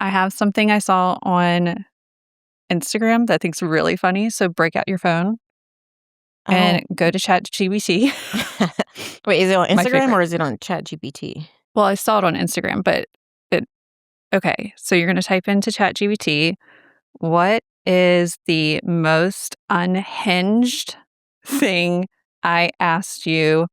I have something I saw on Instagram that I think's really funny. So break out your phone and go to ChatGPT. Wait, is it on My Instagram favorite. or is it on ChatGPT? Well, I saw it on Instagram, but okay. So you're going to type into ChatGPT, what is the most unhinged thing I asked you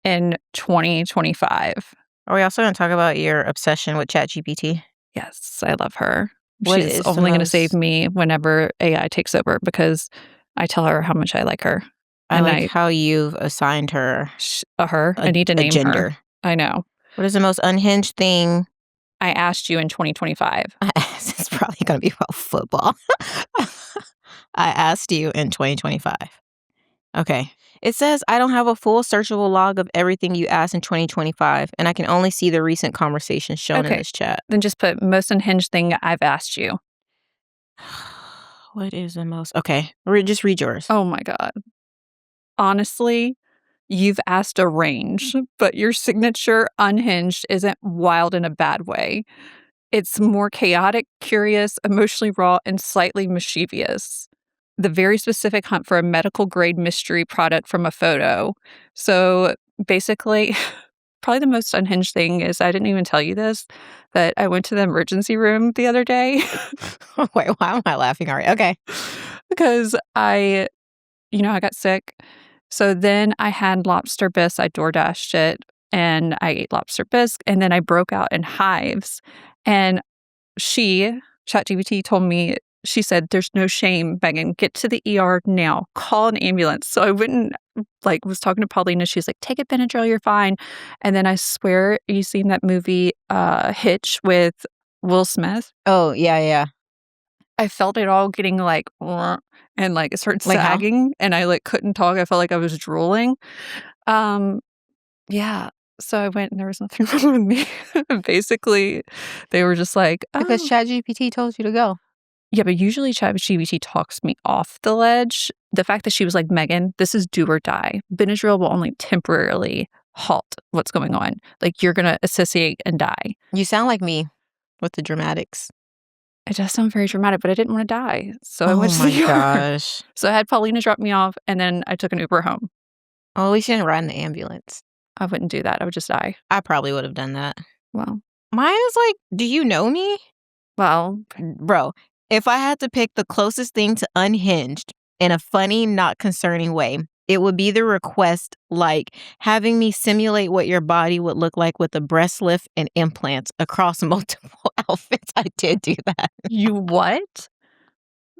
in 2025? Are we also going to talk about your obsession with ChatGPT? Yes, I love her. What She's is the only going to save most- me whenever AI takes over because I tell her how much I like her. I And like how you've assigned her her. I need to name gender. her. I know. What is the most unhinged thing I asked you in 2025? It's probably going to be about football. I asked you in 2025. Okay. It says, I don't have a full searchable log of everything you asked in 2025, and I can only see the recent conversations shown in this chat. Then just put most unhinged thing I've asked you. What is the most? Okay. Just read yours. Oh my God. Honestly, you've asked a range, but your signature unhinged isn't wild in a bad way. It's more chaotic, curious, emotionally raw, and slightly mischievous. The very specific hunt for a medical grade mystery product from a photo. So basically, probably the most unhinged thing is I didn't even tell you this, but I went to the emergency room the other day. Wait, why am I laughing already? Okay. Because I got sick. So then I had lobster bisque. I DoorDashed it and I ate lobster bisque. And then I broke out in hives. And ChatGPT told me, she said, there's no shame, Megan. Get to the ER now. Call an ambulance. So I went and was talking to Paulina. She's like, take a Benadryl, you're fine. And then I swear, you seen that movie Hitch with Will Smith? Oh, yeah. I felt it all getting and it started sagging and I couldn't talk. I felt like I was drooling. Yeah. So I went and there was nothing wrong with me. Basically, they were just like, Because ChatGPT told you to go. Yeah, but usually ChatGPT talks me off the ledge. The fact that she was like, Megan, this is do or die. Benadryl will only temporarily halt what's going on. Like, you're going to asphyxiate and die. You sound like me with the dramatics. It does sound very dramatic, but I didn't want to die. So I went to the ER. Gosh. So I had Paulina drop me off, and then I took an Uber home. Oh, at least you didn't ride in the ambulance. I wouldn't do that. I would just die. I probably would have done that. Well. Mine is like, do you know me? Well. Bro, if I had to pick the closest thing to unhinged in a funny, not concerning way, it would be the request like having me simulate what your body would look like with a breast lift and implants across multiple outfits. I did do that. You what?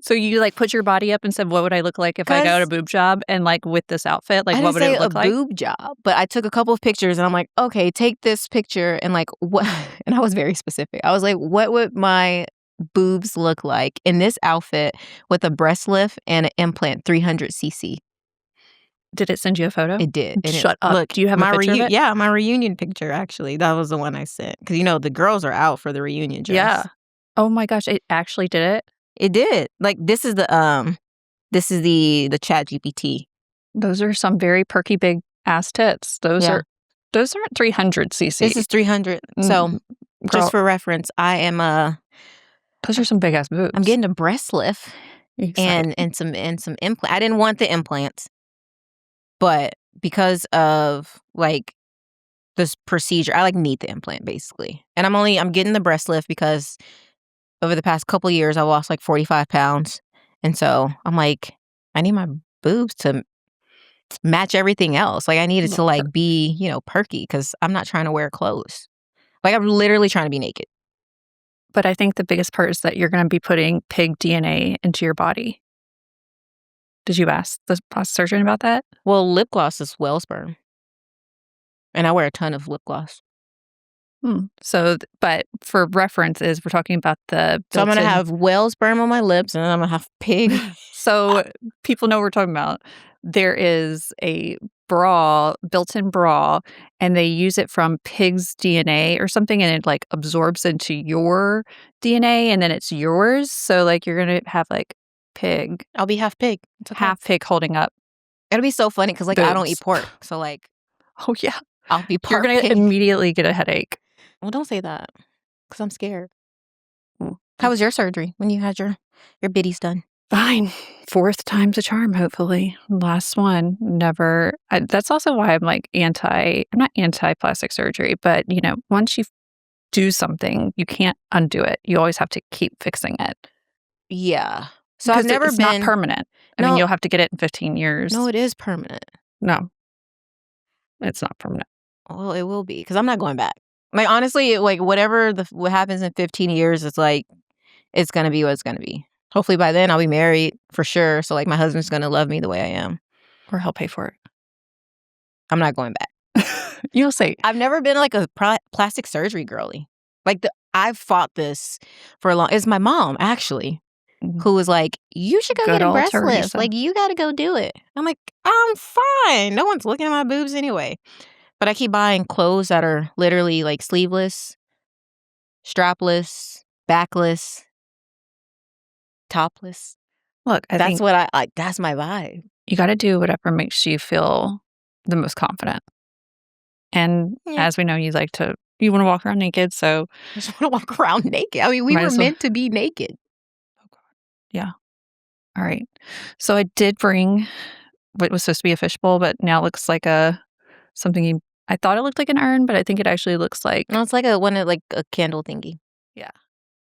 So you put your body up and said, what would I look like if I got a boob job and with this outfit? Like, what would it look like? I didn't say a boob job, but I took a couple of pictures and I'm like, okay, take this picture and what? And I was very specific. I was like, what would my boobs look like in this outfit with a breast lift and an implant 300cc? Did it send you a photo? It did. And Shut up. Look, do you have a picture of it? Yeah, my reunion picture, actually. That was the one I sent. Because, the girls are out for the reunion dress. Yeah. Oh my gosh, it actually did it? It did. This is the ChatGPT. Those are some very perky big ass tits. Those aren't 300cc. This is 300. So, just for reference, I am those are some big ass boobs. I'm getting a breast lift and some implant. I didn't want the implants, but because of this procedure, I need the implant basically. And I'm getting the breast lift because over the past couple of years I lost 45 pounds, and so I'm like, I need my boobs to match everything else. I needed to be perky because I'm not trying to wear clothes. I'm literally trying to be naked. But I think the biggest part is that you're going to be putting pig DNA into your body. Did you ask the plastic surgeon about that? Well, lip gloss is whale sperm. And I wear a ton of lip gloss. So, but for references, we're talking about So I'm going to have whale sperm on my lips and then I'm going to have pig. So people know what we're talking about. There is a built-in bra, and they use it from pig's DNA or something, and it absorbs into your DNA, and then it's yours. So you're going to have pig. I'll be half pig. Half pig holding up. It'll be so funny because I don't eat pork. So oh yeah. I'll be part You're going to immediately get a headache. Well, don't say that because I'm scared. How was your surgery when you had your biddies done? Fine. 4th time's a charm, hopefully. Last one, never that's also why I'm, like, I'm not anti-plastic surgery, but, once you do something, you can't undo it. You always have to keep fixing it. Yeah. So I've Because never it's been not permanent. I mean, No. you'll have to get it in 15 years. No, it is permanent. No, it's not permanent. Well, it will be because I'm not going back. Like, honestly, like, what happens in 15 years, it's like, it's gonna be what it's gonna be. Hopefully by then I'll be married for sure. So, like, my husband's gonna love me the way I am. Or he'll pay for it. I'm not going back. You'll see. I've never been like a plastic surgery girly. Like, I've fought this for a long. It's my mom actually who was like, "You should go Good get a old breast lift. Teresa. Like, you got to go do it." I'm like, "I'm fine. No one's looking at my boobs anyway." But I keep buying clothes that are literally like sleeveless, strapless, backless, topless. Look, I That's think what I like. That's my vibe. you gotta do whatever makes you feel the most confident. And Yeah. as we know, you wanna walk around naked, so I just want to walk around naked. I mean, we Might were as well. meant to be naked. Oh god. Yeah. All right. So I did bring what was supposed to be a fishbowl, but now it looks like I thought it looked like an urn, but I think it actually looks like No, it's like like a candle thingy. Yeah.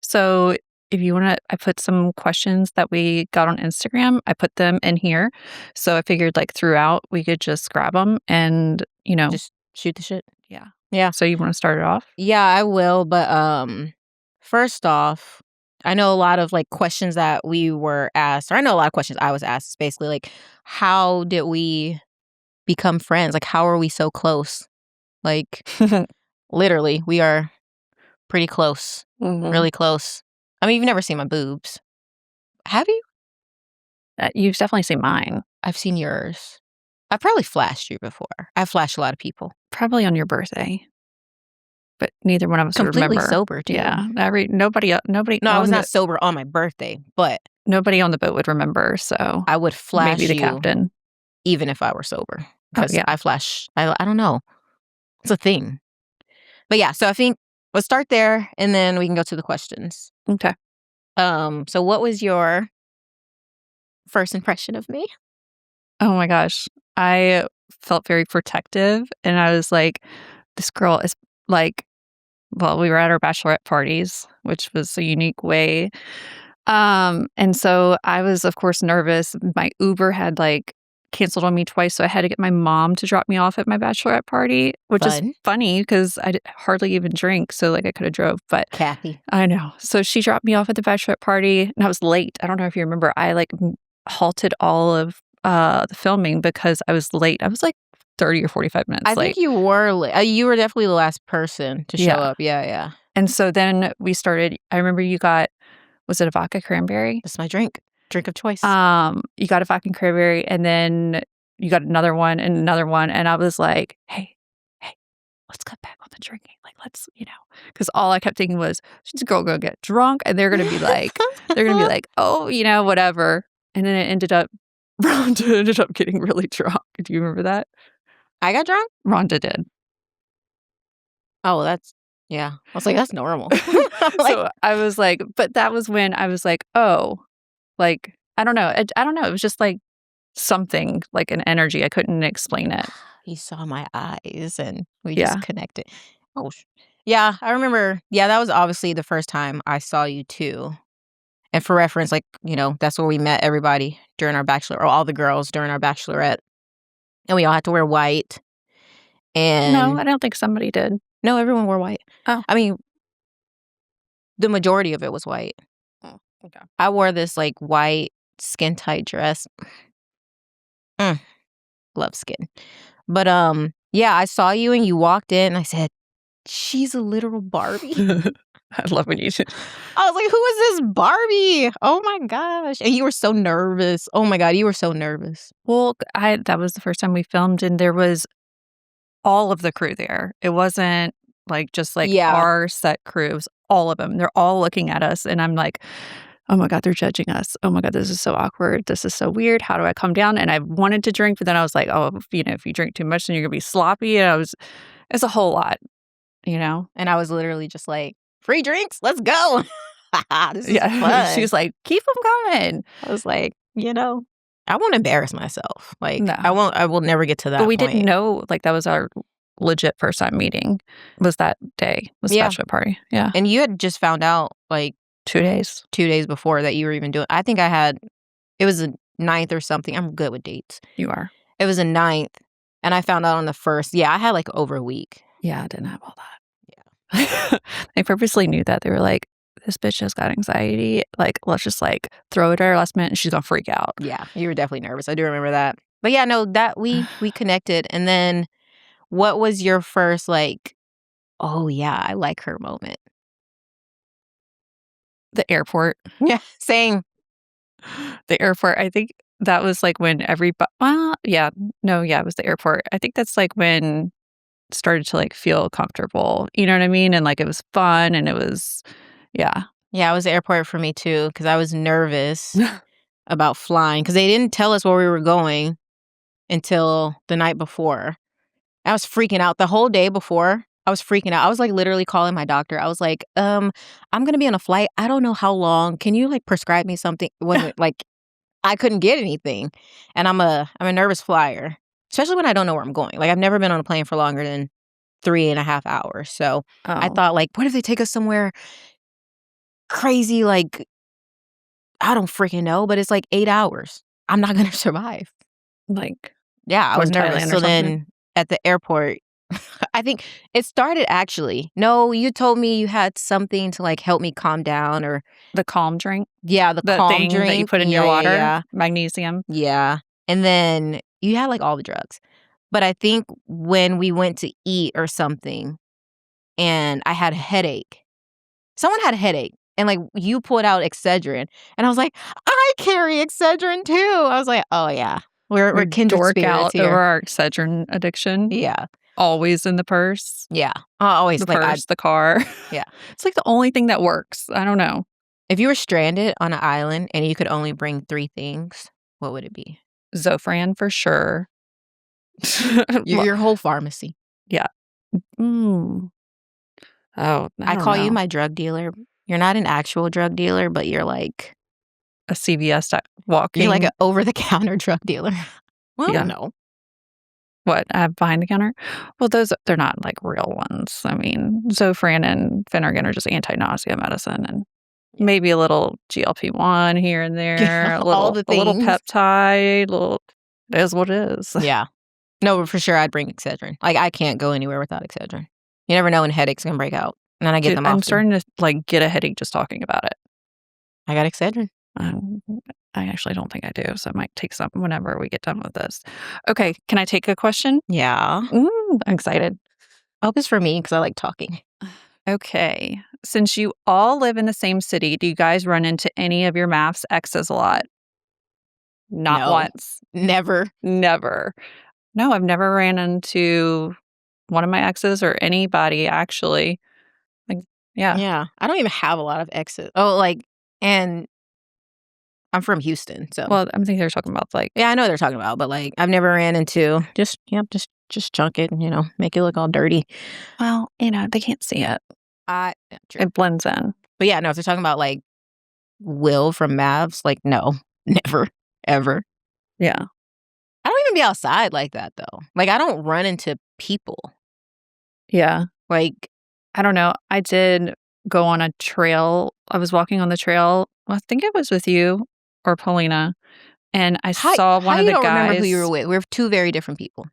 So if you wanna I put some questions that we got on Instagram, I put them in here. So I figured, like, throughout, we could just grab them and, Just shoot the shit. Yeah. Yeah. So you wanna start it off? Yeah, I will. But first off, I know a lot of like questions that we were asked, or I know a lot of questions I was asked. Is basically like, how did we become friends? Like, how are we so close? Like, literally, we are pretty close, Mhm. really close. I mean, you've never seen my boobs, have you? You've definitely seen mine. I've seen yours. I've probably flashed you before. I've flashed a lot of people. Probably on your birthday. But neither one of us would Completely remember. sober, too. Yeah. Nobody No, I was not sober on my birthday, but nobody on the boat would remember, so I would flash maybe the you captain. even if I were sober. Oh, Because yeah. I flash. I don't know. It's a thing. But yeah, so I think let's start there and then we can go to the questions. Okay. So what was your first impression of me? Oh my gosh. I felt very protective, and I was like, this girl is like well, we were at our bachelorette parties, which was a unique way. And so I was, of course, nervous. My Uber had, like, canceled on me twice, so I had to get my mom to drop me off at my bachelorette party, which is Fun. funny 'cause I hardly even drink, so, like, I coulda drove, but Kathy. I know. So she dropped me off at the bachelorette party, and I was late. I don't know if you remember. I, like, halted all of, the filming because I was late. I was, like, 30 or 45 minutes I late. think you were late. You were definitely the last person to show Yeah. up. Yeah, yeah. And so then we started I remember you got was it a vodka cranberry? That's my drink. Drink of choice. You got a vodka cranberry, and then you got another one, and I was like, "Hey, hey, let's cut back on the drinking. Like, let's," because all I kept thinking was, "She's gonna go get drunk," and they're gonna be like, "Oh, whatever." And then it ended up Rhonda ended up getting really drunk. Do you remember that? I got drunk? Rhonda did. Oh, yeah. I was like, that's normal. So I was like but that was when I was like, "Oh," like, I don't know. I don't know. It was just like something, like an energy. I couldn't explain it. You saw my eyes and we Yeah. just connected. Oh, yeah. I remember. Yeah, that was obviously the first time I saw you too. And for reference, like, that's where we met everybody during our bachelor, or all the girls during our bachelorette. And we all had to wear white. And No, I don't think somebody did. no, everyone wore white. Oh. I mean, the majority of it was white. Oh, okay. I wore this like white skin tight dress. Love skin. But yeah, I saw you and you walked in and I said, she's a literal Barbie. I love when you I was like, who is this Barbie? Oh my gosh. And you were so nervous. Oh my God, you were so nervous. Well, that was the first time we filmed, and there was all of the crew there. It wasn't like just like Yeah. our set crew. It was all of them. They're all looking at us, and I'm like, oh my God, they're judging us. Oh my God, this is so awkward. This is so weird. How do I calm down? And I wanted to drink, but then I was like, oh, if you drink too much, then you're gonna be sloppy. And it's a whole lot, And I was literally just like, free drinks, let's go. This is fun. She was like, keep them going. I was like, I won't embarrass myself. Like, No. I will never get to that But we point. didn't know, like, that was our legit first time meeting, was that day, was the bachelor party. Yeah. And you had just found out, like, 2 days. 2 days before that you were even doing. I think it was the 9th or something. I'm good with dates. You are. It was the 9th, and I found out on the 1st. Yeah, I had, like, over a week. Yeah, I didn't have all that. Yeah. They purposely knew that. They were like, this bitch has got anxiety. Like, let's just, like, throw it at her last minute and she's gonna freak out. Yeah, you were definitely nervous. I do remember that. But yeah, no, that we connected. And then what was your first, like, oh, yeah, I like her moment? The airport. Yeah, same. The airport, I think that was, like, when everybody. It was the airport. I think that's, like, when it started to, like, feel comfortable, you know what I mean? And, like, it was fun and it was, yeah. Yeah, it was the airport for me too, because I was nervous about flying, because they didn't tell us where we were going until the night before. I was freaking out the whole day before. I was freaking out. I was, like, literally calling my doctor. I was like, I'm gonna be on a flight. I don't know how long. Can you, like, prescribe me something? When like, I couldn't get anything, and I'm a nervous flyer, especially when I don't know where I'm going. Like, I've never been on a plane for longer than 3.5 hours. So I thought, like, what if they take us somewhere crazy? Like, I don't freaking know, but it's like 8 hours. I'm not gonna survive. Like, yeah, I was nervous. Thailand or So then something? at the airport, I think it started actually. No, you told me you had something to, like, help me calm down, or The calm drink? the The calm thing drink that you put in your Yeah, water? Yeah. Magnesium? Yeah. And then you had, like, all the drugs. But I think when we went to eat or something, and I had a headache. Someone had a headache, and, like, you pulled out Excedrin, and I was like, I carry Excedrin too. I was like, oh yeah, we're kindred dork spirits out here. over our Excedrin addiction. Yeah, Always in the purse. yeah. Always, The like, purse, the car. Yeah. It's, like, the only thing that works. I don't know. if you were stranded on an island and you could only bring 3 things, what would it be? Zofran for sure. Your whole pharmacy. Yeah. Oh, I don't call you know. my drug dealer. You're not an actual drug dealer, but you're like A CVS walking. you're like an over-the-counter drug dealer. Well, Yeah. no. What, behind the counter? Well, they're not, like, real ones. I mean, Zofran and Phenergan are just anti-nausea medicine, and maybe a little GLP-1 here and there, a All little the things. peptide, it is what it is. Yeah. No, but for sure I'd bring Excedrin. Like, I can't go anywhere without Excedrin. You never know when headaches can break out. And then I get Dude, them I'm often. starting to, like, get a headache just talking about it. I got Excedrin. I actually don't think I do, so I might take some whenever we get done with this. Okay, can I take a question? Yeah. Ooh, I'm excited. I hope it's for me because I like talking. Okay. Since you all live in the same city, do you guys run into any of your maths exes a lot? Not No. once. Never. Never. No, I've never ran into one of my exes or anybody, actually. Like, yeah. Yeah. I don't even have a lot of exes. Oh, like, and I'm from Houston, so. Well, I'm thinking they're talking about, like. Yeah, I know what they're talking about, but, like, I've never ran into just chunk it and, make it look all dirty. Well, they can't see it. Yeah, true. It blends in. But yeah, no, if they're talking about, like, Will from Mavs, like, no, never, ever. Yeah. I don't even be outside like that, though. Like, I don't run into people. Yeah. Like, I don't know. I did go on a trail. I was walking on the trail. I think it was with you or Paulina. And I saw one of the guys. I don't remember who you were with. We're 2 very different people.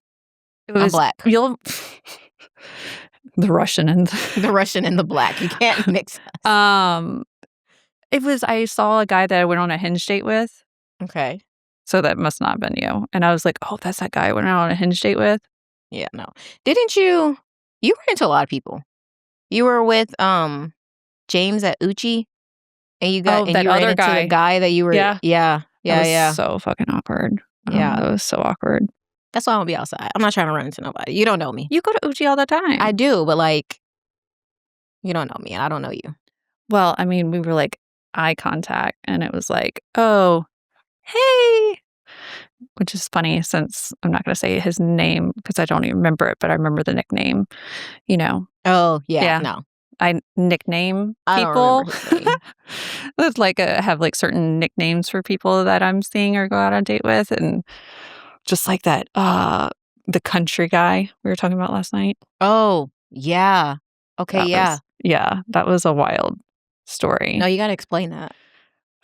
It was I'm black. The Russian and the Russian and the black. You can't mix us. I saw a guy that I went on a Hinge date with. Okay. So that must not have been you. And I was like, oh, that's that guy I went out on a Hinge date with. Yeah, no. Didn't you ran into a lot of people. You were with James at Uchi, and you ran into the guy that you were. Yeah. That was so fucking awkward. Yeah. That was so awkward. That's why I won't be outside. I'm not trying to run into nobody. You don't know me. You go to Uchi all the time. I do, but, like, you don't know me, and I don't know you. Well, I mean, we were, like, eye contact, and it was like, oh, hey, which is funny since I'm not going to say his name because I don't even remember it, but I remember the nickname, Oh, yeah. No. I nickname I people. don't remember his name. like have like certain nicknames for people that I'm seeing or go out on a date with, and just like that the country guy we were talking about last night. Oh, yeah. Okay, That was a wild story. No, you gotta explain that.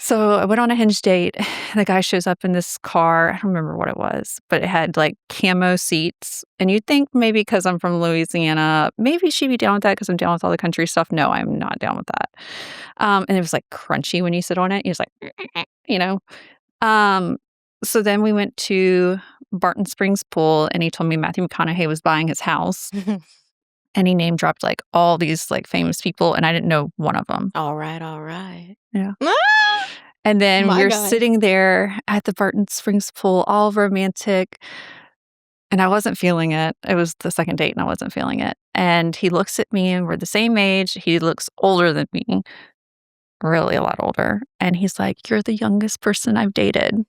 So I went on a Hinge date. The guy shows up in this car. I don't remember what it was, but it had like camo seats. And you'd think maybe because I'm from Louisiana, maybe she'd be down with that because I'm down with all the country stuff. No, I'm not down with that. And it was like crunchy when you sit on it. He was like, you know. So then we went to Barton Springs Pool, and he told me Matthew McConaughey was buying his house. And he name dropped like all these like famous people, and I didn't know one of them. All right. Yeah. Ah! And then we're sitting there at the Barton Springs Pool, all romantic, and I wasn't feeling it. It was the second date, and I wasn't feeling it. And he looks at me, and we're the same age. He looks older than me, really a lot older. And he's like, "You're the youngest person I've dated."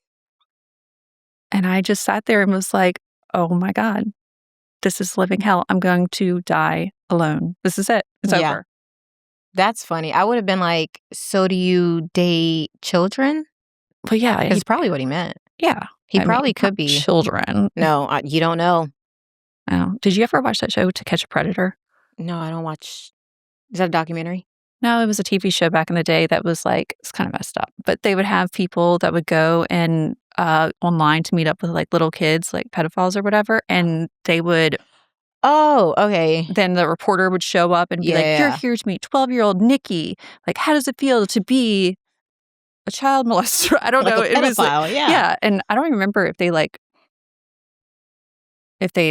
And I just sat there and was like, "Oh my God, this is living hell. I'm going to die alone. This is it. It's over." That's funny. I would have been like, "So do you date children?" But yeah. That's probably what he meant. Yeah. He probably could be. Children. No, you don't know. Oh. Did you ever watch that show, To Catch a Predator? No, I don't watch. Is that a documentary? No, it was a TV show back in the day that was like, it's kind of messed up. But they would have people that would go and online to meet up with like little kids, like pedophiles or whatever. And they would... Oh, okay. Then the reporter would show up and be like, "You're here to meet 12-year-old Nikki. Like, how does it feel to be a child molester?" I don't like know. A pedophile, it was like, yeah. And I don't even remember if they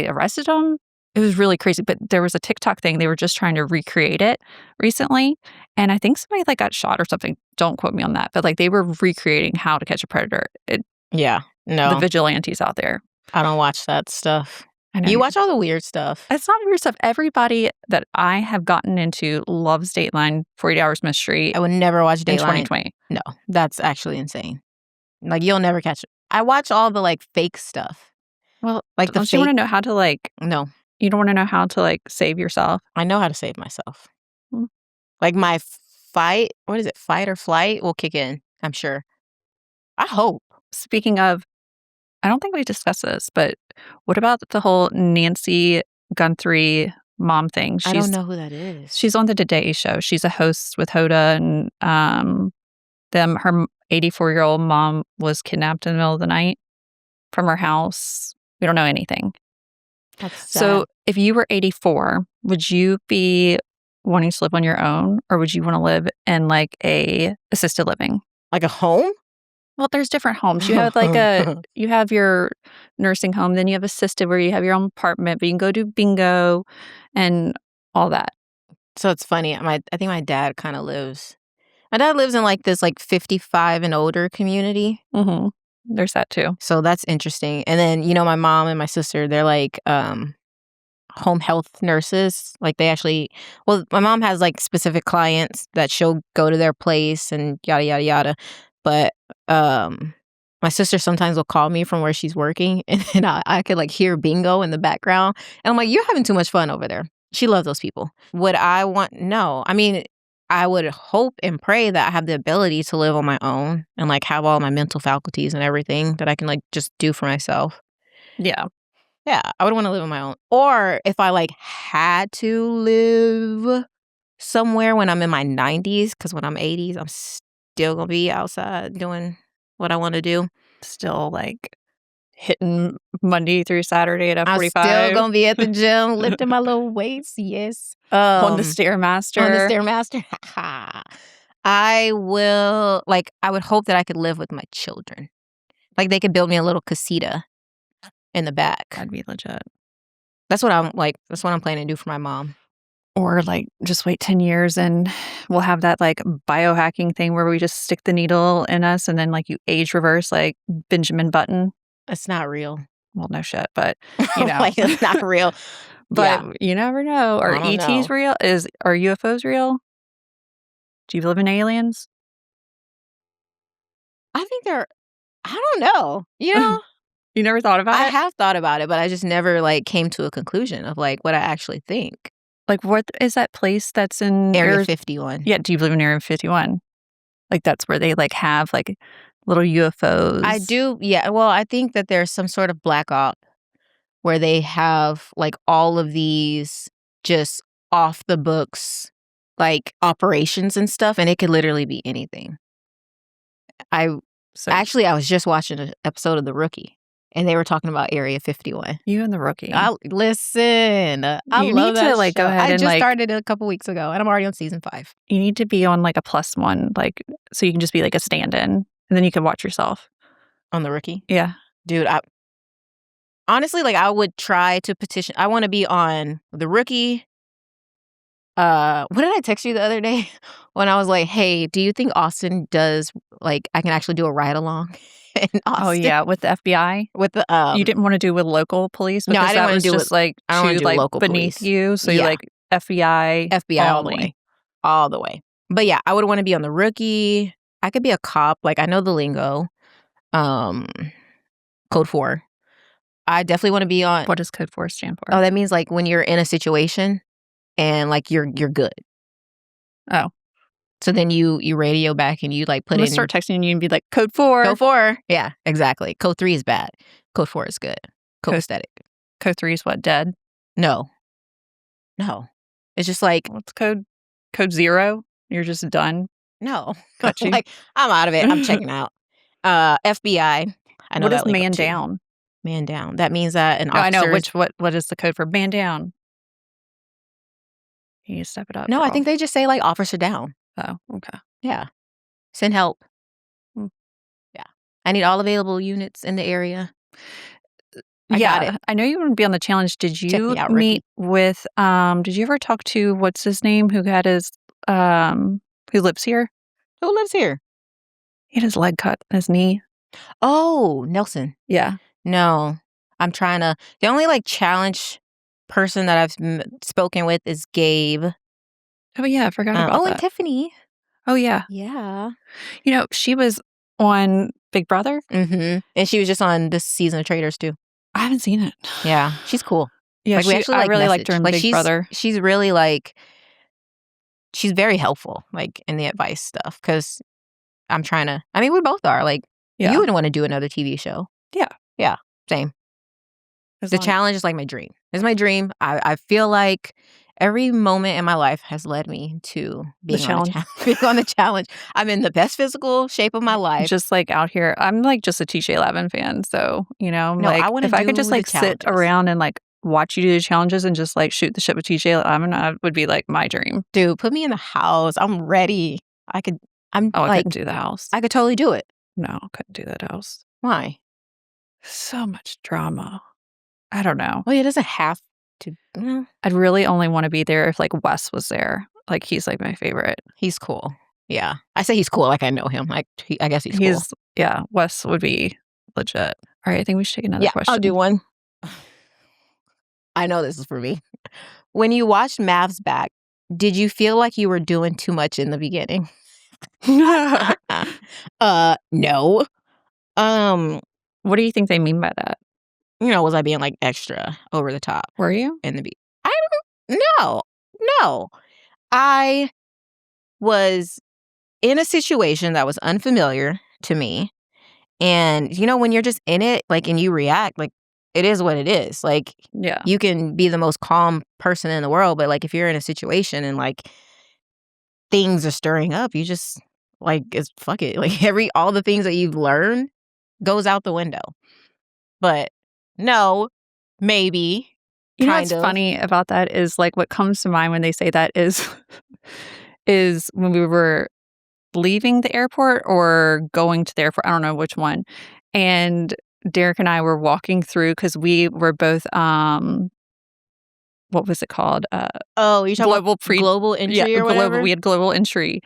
arrested him. It was really crazy. But there was a TikTok thing. They were just trying to recreate it recently. And I think somebody like got shot or something. Don't quote me on that. But like they were recreating How to Catch a Predator. No. The vigilantes out there. I don't watch that stuff. I know. You watch all the weird stuff. It's not weird stuff. Everybody that I have gotten into loves Dateline, 48 Hours Mystery. I would never watch Dateline. In 2020. No, that's actually insane. Like, you'll never catch it. I watch all the, like, fake stuff. Well, like don't you want to know how to, like... No. You don't want to know how to, like, save yourself? I know how to save myself. Like, my fight or flight will kick in, I'm sure. I hope. Speaking of... I don't think we discussed this, but what about the whole Nancy Guthrie mom thing? I don't know who that is. She's on the Today Show. She's a host with Hoda, and her 84-year-old mom was kidnapped in the middle of the night from her house. We don't know anything. That's sad. So if you were 84, would you be wanting to live on your own, or would you want to live in like a assisted living? Like a home? Well, there's different homes. You have you have your nursing home, then you have assisted where you have your own apartment, but you can go do bingo and all that. So it's funny. I think my dad kind of lives. My dad lives in like this like 55 and older community. Mm-hmm. There's that too. So that's interesting. And then my mom and my sister, they're like home health nurses. Like they actually, well, my mom has like specific clients that she'll go to their place and yada yada yada. But my sister sometimes will call me from where she's working, and I could like hear bingo in the background. And I'm like, "You're having too much fun over there." She loves those people. Would I want? No. I mean, I would hope and pray that I have the ability to live on my own and like have all my mental faculties and everything that I can like just do for myself. Yeah. Yeah. I would want to live on my own. Or if I like had to live somewhere when I'm in my 90s, because when I'm 80s, I'm still gonna be outside doing what I want to do. Still like hitting Monday through Saturday at F45. I'm still gonna be at the gym lifting my little weights. Yes, on the Stairmaster. I will. Like, I would hope that I could live with my children. Like, they could build me a little casita in the back. That'd be legit. That's what I'm like. That's what I'm planning to do for my mom. Or like just wait 10 years and we'll have that like biohacking thing where we just stick the needle in us and then like you age reverse like Benjamin Button. It's not real. Well, no shit, but you know. Like, it's not real. But you never know. Are ETs real? Are UFOs real? Do you believe in aliens? I think I don't know. You know? You never thought about it? I have thought about it, but I just never like came to a conclusion of like what I actually think. Like, what is that place that's in Area 51? Yeah, do you believe in Area 51? Like, that's where they, like, have, like, little UFOs. I do, yeah. Well, I think that there's some sort of black op where they have, like, all of these just off the books, like, operations and stuff, and it could literally be anything. So Actually, I was just watching an episode of The Rookie, and they were talking about Area 51. you and The Rookie. Listen, I You love need that to, like, go show. ahead I and, just like started it a couple weeks ago, and I'm already on season 5. you need to be on, like, a +1, like, so you can just be, like, a stand-in, and then you can watch yourself. On The Rookie? Yeah. Dude, honestly, like, I would try to petition. I wanna be on The Rookie. What did I text you the other day when I was like, "Hey, do you think Austin does, like, I can actually do a ride-along in Austin?" Oh, yeah, with the FBI? With the, You didn't wanna do with local police No, I because didn't that wanna was do just, like, I don't wanna too, do like, local beneath police. you, so you're, Yeah. like, FBI all the only. way. All the way. But, yeah, I would wanna be on The Rookie. I could be a cop, like, I know the lingo. Code 4. I definitely wanna be on. What does Code 4 stand for? Oh, that means, like, when you're in a situation and, like, you're good. Oh. So then you radio back and you, like, I'm put gonna in start texting you and be like, "Code 4." Code 4. Yeah, exactly. Code 3 is bad. Code 4 is good. Code- Copacetic. Code 3 is what, dead? No. No. It's just like, What's code 0? You're just done? no. Got you. Like, I'm out of it. I'm checking out. FBI. I know What that is lingo man too. down? Man down. That means that an No, I officer. know. What is the code for man down? You need to step it up, No, I girl. think they just say, like, officer down. Oh, okay. Yeah. Send help. Hmm. Yeah. I need all available units in the area. I Yeah, got it. I know you want to be on the challenge. Did Check you me out, meet with, did you ever talk to, what's his name, who had his, who lives here? Who lives here? He had his leg cut, his knee. Oh, Nelson. Yeah. No. I'm trying to. The only, like, challenge person that I've spoken with is Gabe. Oh, yeah, I forgot about And that. Tiffany. Oh, yeah. Yeah. You know, she was on Big Brother. Mm-hmm. And she was just on this season of Traitors, too. I haven't seen it. Yeah. She's cool. Yeah, Like, we actually, I like, really liked her in like, Big Brother. she's really, like, she's very helpful, like, in the advice stuff. Because I'm trying to, I mean, we both are. Like, Yeah. you wouldn't want to do another TV show. Yeah. Yeah. Same. As The long- challenge is like my dream. It's my dream. I feel like every moment in my life has led me to being challenge. being on the challenge. I'm in the best physical shape of my life. Just like out here, I'm like just a TJ Lavin fan. So, you know, No, like I wanna if I could do just the like sit challenges. around and like watch you do the challenges and just like shoot the shit with TJ Lavin, that would be like my dream. Dude, put me in the house. I'm ready. I I couldn't do the house. I could totally do it. No, I couldn't do that house. Why? So much drama. I don't know. Well, it doesn't have to. No. I'd really only want to be there if like Wes was there. Like he's like my favorite. He's cool. Yeah. I say he's cool like I know him. Like, I guess he's cool. Yeah, Wes would be legit. All right, I think we should take another question. I'll do one. I know this is for me. When you watched Mavs back, did you feel like you were doing too much in the beginning? No. What do you think they mean by that? You know, was I being like extra over the top Were you? in the I don't know. No. I was in a situation that was unfamiliar to me. And, you know, when you're just in it, like, and you react, like, it is what it is. Like, Yeah. you can be the most calm person in the world, but, like, if you're in a situation and, like, things are stirring up, you just, like, it's fuck it. Like, all the things that you've learned goes out the window. But no, maybe. You know what's funny about that is like what comes to mind when they say that is is when we were leaving the airport or going to the airport. I don't know which one. And Derek and I were walking through because we were both what was it called? You're talking about global entry or whatever? We had global entry.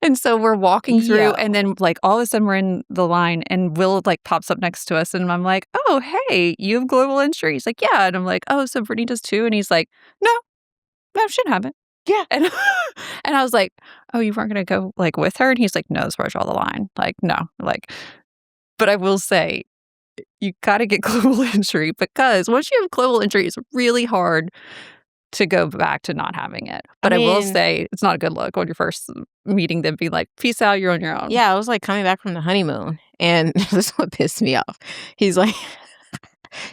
And so we're walking through and then like all of a sudden we're in the line and Will like pops up next to us and I'm like, oh, hey, you have global entry. He's like, yeah. And I'm like, oh, so Brittany does too? And he's like, no, she didn't have it. Yeah. And and I was like, oh, you weren't going to go like with her? And he's like, no, that's where I draw the line. Like, no, like, but I will say you got to get global entry because once you have global entry, it's really hard to go back to not having it. But I will say it's not a good look when you're first meeting them, be like, peace out, you're on your own. Yeah, I was like coming back from the honeymoon, and this is what pissed me off. He's like,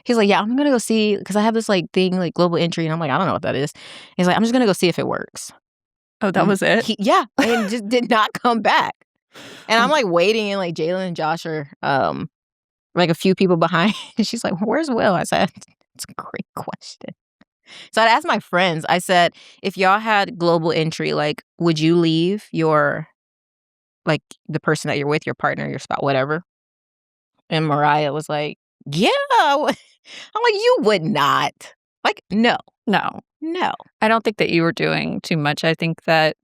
yeah, I'm gonna go see, because I have this like thing, like global entry, and I'm like, I don't know what that is. He's like, I'm just gonna go see if it works. Oh, that was it? Yeah, and just did not come back. And I'm like waiting, and like Jalen and Josh are like a few people behind. And she's like, where's Will? I said, it's a great question. So I'd asked my friends, I said, if y'all had global entry, like, would you leave your, like, the person that you're with, your partner, your spouse, whatever? And Mariah was like, yeah. I'm like, you would not. Like, no. No. No. I don't think that you were doing too much. I think that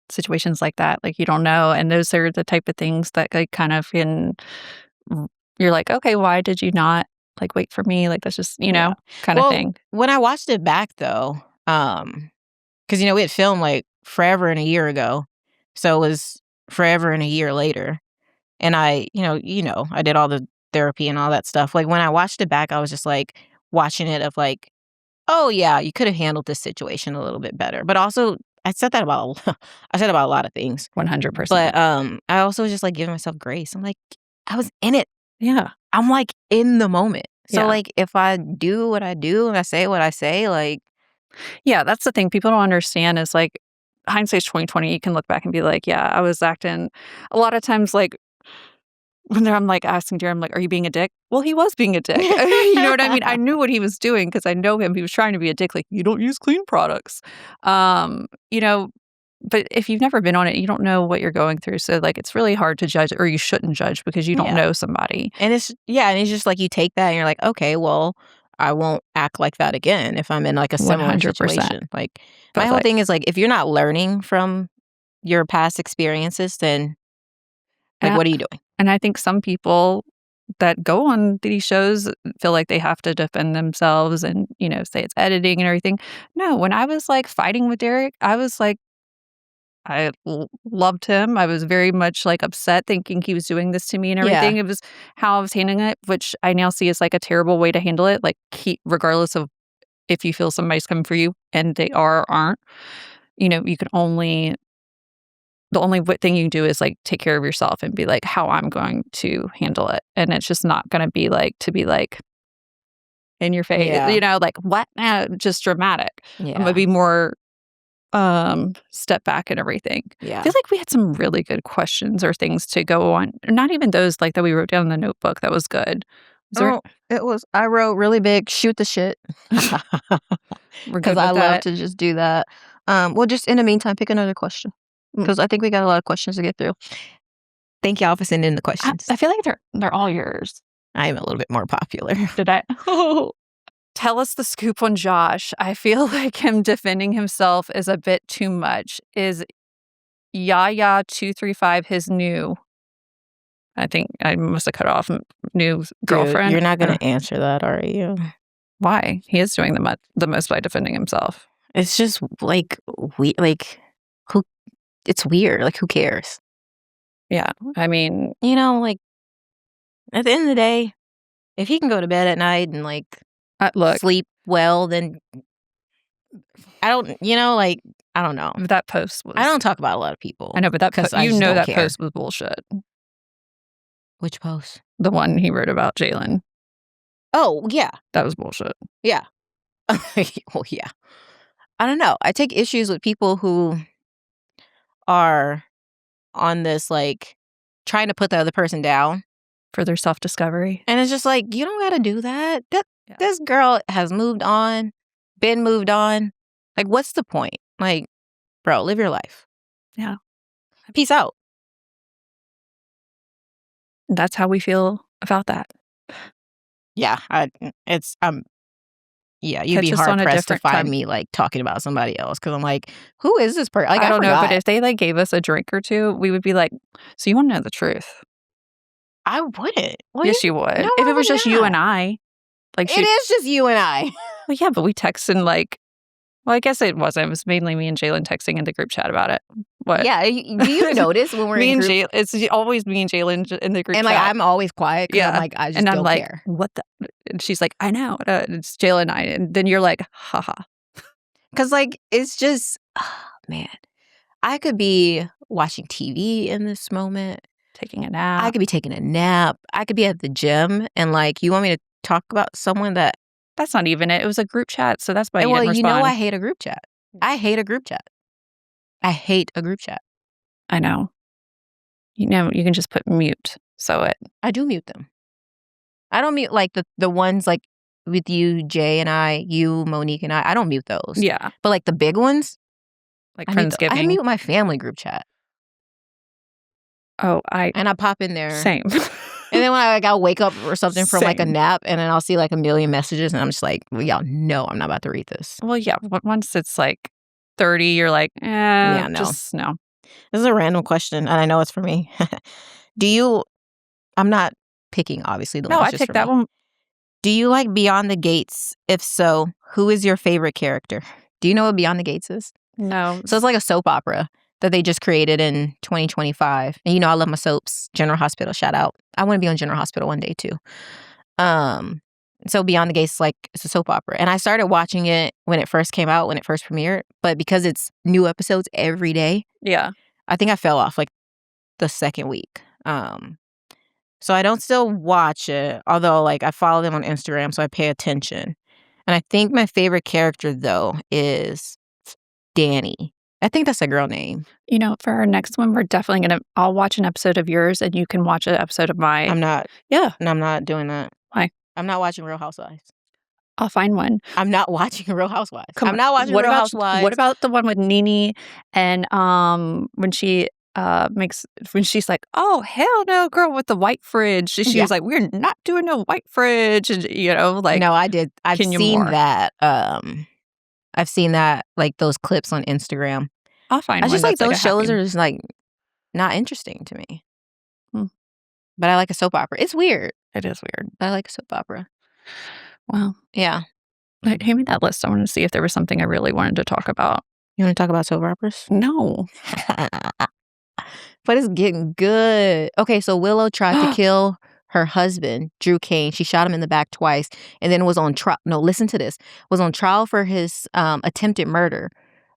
situations like that, like, you don't know. And those are the type of things that like kind of you're like, okay, why did you not like wait for me? Like, that's just, kind of thing. When I watched it back though, because, we had filmed like forever and a year ago. So it was forever and a year later. And I, I did all the therapy and all that stuff. Like when I watched it back, I was just like watching it of like, oh yeah, you could have handled this situation a little bit better. But also I said about a lot of things. 100%. But I also was just like giving myself grace. I'm like, I was in it. Yeah. I'm like in the moment. So like if I do what I do and I say what I say, like. Yeah, that's the thing people don't understand is like hindsight's 2020. You can look back and be like, yeah, I was acting a lot of times like when I'm like asking Jared, I'm like, are you being a dick? Well, he was being a dick. You know what I mean? I knew what he was doing because I know him. He was trying to be a dick. Like, you don't use clean products. But if you've never been on it, you don't know what you're going through. So like, it's really hard to judge, or you shouldn't judge because you don't know somebody. And it's just like you take that and you're like, okay, well, I won't act like that again if I'm in like a similar 100%. Situation. Like my whole thing is like, if you're not learning from your past experiences, then like, what are you doing? And I think some people that go on these shows feel like they have to defend themselves and, say it's editing and everything. No, when I was like fighting with Derek, I was like, I loved him. I was very much like upset thinking he was doing this to me and everything. It was how I was handling it, which I now see as like a terrible way to handle it. Like regardless of if you feel somebody's coming for you and they are or aren't, you can only, the only thing you can do is like take care of yourself and be like how I'm going to handle it. And it's just not going to be like in your face, like what? Just dramatic. I'm going to be more step back and everything. I feel like we had some really good questions or things to go on. Not even those like that we wrote down in the notebook. That was good. I wrote really big, shoot the shit. Because I love to just do that. Well, just in the meantime, pick another question. Because I think we got a lot of questions to get through. Thank y'all for sending in the questions. I feel like they're all yours. I am a little bit more popular. Did I? Tell us the scoop on Josh. I feel like him defending himself is a bit too much. Is Yaya235 his new? I think I must have cut off new girlfriend. Dude, you're not going to answer that, are you? Why? He is doing the most by defending himself. It's just like who? It's weird. Like, who cares? Yeah, I mean, like at the end of the day, if he can go to bed at night and like. Sleep well, then I don't, I don't know. That post was. I don't talk about a lot of people. I know, but that post, that post was bullshit. Which post? The one he wrote about Jalen. Oh, yeah. That was bullshit. Yeah. Well, yeah. I don't know. I take issues with people who are on this, like, trying to put the other person down. For their self-discovery. And it's just like, you don't got to do that. This girl has moved on, been moved on. Like, what's the point? Like, bro, live your life. Yeah. Peace out. That's how we feel about that. Yeah. You'd be hard-pressed to find me, like, talking about somebody else. Because I'm like, who is this person? Like, I don't know, but if they, like, gave us a drink or two, we would be like, so you want to know the truth? I wouldn't. Well, yes, you would. No, if it was just you and I. Like it is just you and I. Well, yeah, but we texted like, well, I guess it wasn't. It was mainly me and Jalen texting in the group chat about it. What? Yeah. Do you notice when we're me in and group? It's always me and Jalen in the group chat. And like, I'm always quiet. Yeah. I'm like, I just don't care. What the? And she's like, I know. It's Jalen and I. And then you're like, haha. Because, like, it's just, oh, man. I could be watching TV in this moment. Taking a nap. I could be taking a nap. I could be at the gym. And, like, you want me to talk about someone that... That's not even it. It was a group chat, so that's why you well, didn't you know respond. I hate a group chat. I hate a group chat. I hate a group chat. I know. You know, you can just put mute. So I do mute them. I don't mute, like, the ones, like, with you, Jay and I, you, Monique and I don't mute those. Yeah. But, like, the big ones, Like I Friendsgiving. mute my family group chat. Oh, and I pop in there. Same. And then when I'll wake up or something from, like, a Same. nap, and then I'll see, like, a million messages, and I'm just like, well, y'all know I'm not about to read this. Well, yeah. Once it's, like, 30, you're like, Yeah, no. just no. This is a random question, and I know it's for me. Do you... I'm not picking, obviously, the No, one I that's just picked for that me. one. Do you like Beyond the Gates? If so, who is your favorite character? Do you know what Beyond the Gates is? No. So it's like a soap opera that they just created in 2025. And you know I love my soaps. General Hospital, shout out. I want to be on General Hospital one day too. So Beyond the Gates, like, it's a soap opera. And I started watching it when it first came out, when it first premiered. But because it's new episodes every day, Yeah. I think I fell off like the second week. So I don't still watch it, although, like, I follow them on Instagram, so I pay attention. And I think my favorite character, though, is Danny. I think that's a girl name. You know, for our next one, we're definitely going to... I'll watch an episode of yours, and you can watch an episode of mine. I'm not. Yeah. And I'm not doing that. Why? I'm not watching Real Housewives. I'll find one. I'm not watching Real Housewives. Come I'm not watching Real Housewives. What about the one with Nene and when she when she's like, oh hell no, girl, with the white fridge. She was like, we're not doing no white fridge, and you know, like, no, I did. I've seen that. I've seen that, like, those clips on Instagram. I'll find I one. just like that's those shows are just, like, not interesting to me. But I like a soap opera. It's weird. It is weird. But I like a soap opera. Well, yeah. Like, hand me that list. I want to see if there was something I really wanted to talk about. You want to talk about soap operas? No. But it's getting good. Okay, so Willow tried to kill her husband, Drew Kane. She shot him in the back twice and then was on trial. No, listen to this. Was on trial for his attempted murder.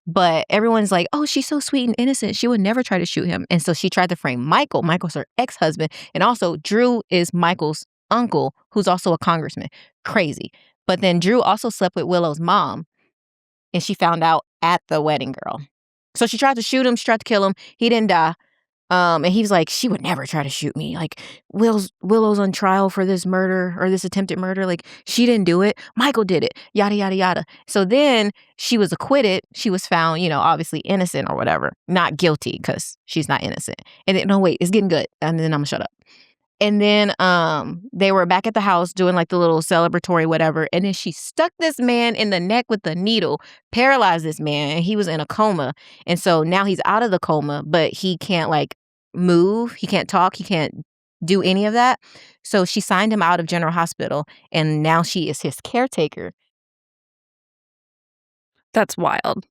But everyone's like, oh, she's so sweet and innocent. She would never try to shoot him. And so she tried to frame Michael. Michael's her ex-husband. And also, Drew is Michael's uncle, who's also a congressman. Crazy. But then Drew also slept with Willow's mom. And she found out at the wedding, girl. So she tried to shoot him. She tried to kill him. He didn't die. And he was like, she would never try to shoot me. Like, Willow's on trial for this murder or this attempted murder. Like, she didn't do it. Michael did it. Yada, yada, yada. So then she was acquitted. She was found, you know, obviously innocent or whatever. Not guilty because she's not innocent. And then, no, wait, it's getting good. And then I'm going to shut up. And then they were back at the house doing, like, the little celebratory whatever. And then she stuck this man in the neck with the needle, paralyzed this man, and he was in a coma. And so now he's out of the coma, but he can't, like, move. He can't talk. He can't do any of that. So she signed him out of General Hospital, and now she is his caretaker. That's wild.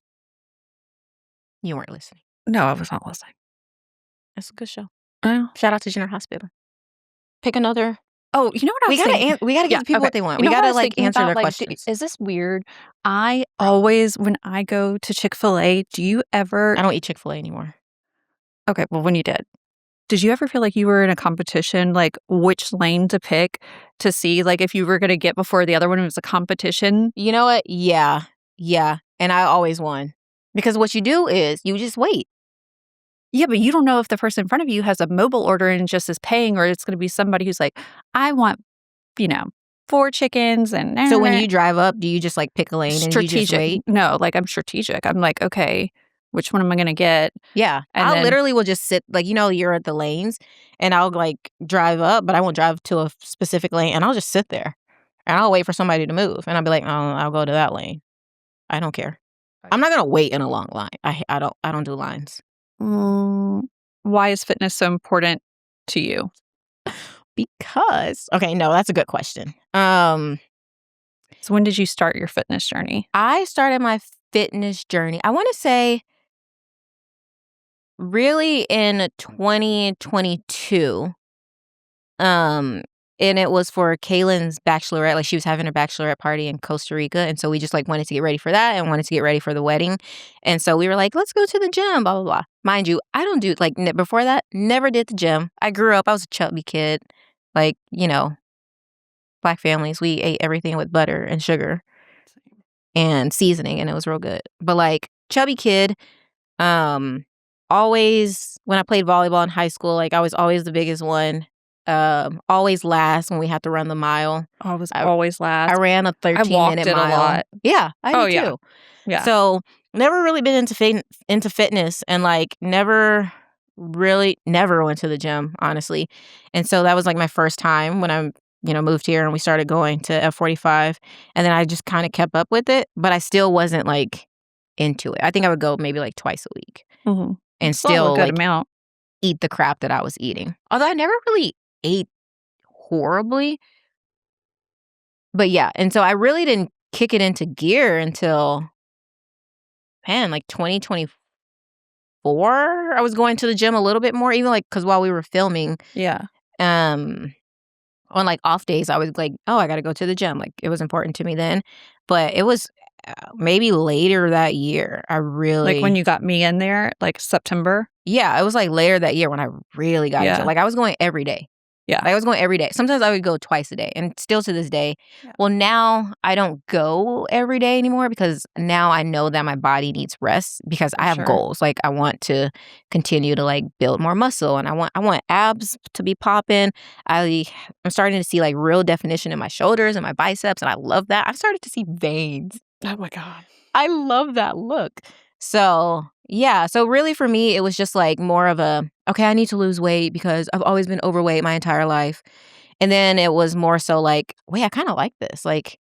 You weren't listening. No, I was not listening. That's a good show. Oh. Shout out to General Hospital. Pick another. Oh, you know what I was thinking? We gotta give the people what they want. We gotta, like, answer their questions. Is this weird? I always, when I go to Chick-fil-A, do you ever... I don't eat Chick-fil-A anymore. Okay, well, when you did you ever feel like you were in a competition, like which lane to pick to see, like, if you were going to get before the other one? It was a competition. You know what? Yeah. And I always won. Because what you do is you just wait. Yeah, but you don't know if the person in front of you has a mobile order and just is paying, or it's going to be somebody who's like, I want, 4 chickens and... So when you drive up, do you just, like, pick a lane and you just wait? No, like, I'm strategic. I'm like, okay, which one am I going to get? Yeah. I literally will just sit, like, you're at the lanes, and I'll, like, drive up, but I won't drive to a specific lane, and I'll just sit there. And I'll wait for somebody to move, and I'll be like, oh, I'll go to that lane. I don't care. I'm not going to wait in a long line. I don't do lines. Why is fitness so important to you? Because, okay, no, that's a good question. So when did you start your fitness journey? I started my fitness journey, I want to say, really in 2022. And it was for Kaylin's bachelorette. Like, she was having a bachelorette party in Costa Rica. And so we just, like, wanted to get ready for that and wanted to get ready for the wedding. And so we were like, let's go to the gym, blah, blah, blah. Mind you, I don't do, like, before that, never did the gym. I grew up, I was a chubby kid. Like, you know, Black families, we ate everything with butter and sugar and seasoning, and it was real good. But, like, chubby kid, always, when I played volleyball in high school, like, I was always the biggest one. Always last when we had to run the mile. I was always last. I ran a 13-minute mile. A lot. Yeah, I did too. Yeah. So never really been into fitness, and like never went to the gym, honestly. And so that was like my first time when I moved here and we started going to F45, and then I just kind of kept up with it, but I still wasn't like into it. I think I would go maybe like twice a week, and still a good like amount. Eat the crap that I was eating. Although I never really ate horribly. But yeah, and so I really didn't kick it into gear until, like 2024. I was going to the gym a little bit more, even like because while we were filming, on like off days, I was like, oh, I got to go to the gym. Like it was important to me then. But it was maybe later that year. I really, like when you got me in there, like September. Yeah, it was like later that year when I really got into it. Like I was going every day. Yeah. Like I was going every day. Sometimes I would go twice a day, and still to this day. Yeah. Well, now I don't go every day anymore because now I know that my body needs rest because I have goals. Like I want to continue to like build more muscle, and I want abs to be popping. I'm starting to see like real definition in my shoulders and my biceps, and I love that. I've started to see veins. Oh my God. I love that look. So yeah, so really for me, it was just like more of a, okay, I need to lose weight because I've always been overweight my entire life. And then it was more so like, wait, I kind of like this. Like,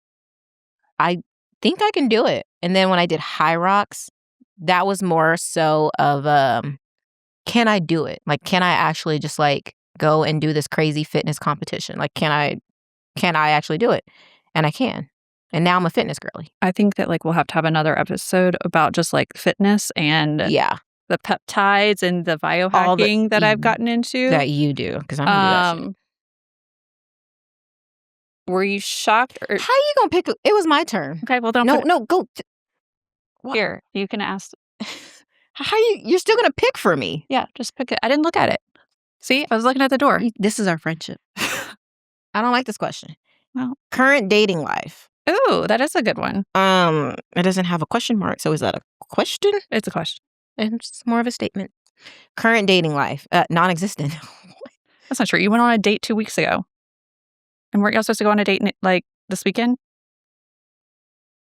I think I can do it. And then when I did High Rocks, that was more so of, can I do it? Like, can I actually just like go and do this crazy fitness competition? Like, can I actually do it? And I can. And now I'm a fitness girly. I think that like we'll have to have another episode about just like fitness and the peptides and the biohacking that I've gotten into. That you do, because I'm gonna do that shit. Were you shocked? Or... How you gonna pick? It was my turn. Okay, well then go. Here, you can ask. How you're still gonna pick for me? Yeah, just pick it. I didn't look at it. See, I was looking at the door. This is our friendship. I don't like this question. Well, current dating life. Ooh, that is a good one. It doesn't have a question mark, so is that a question? It's a question. It's more of a statement. Current dating life, non-existent. That's not true. You went on a date 2 weeks ago. And weren't you supposed to go on a date like this weekend?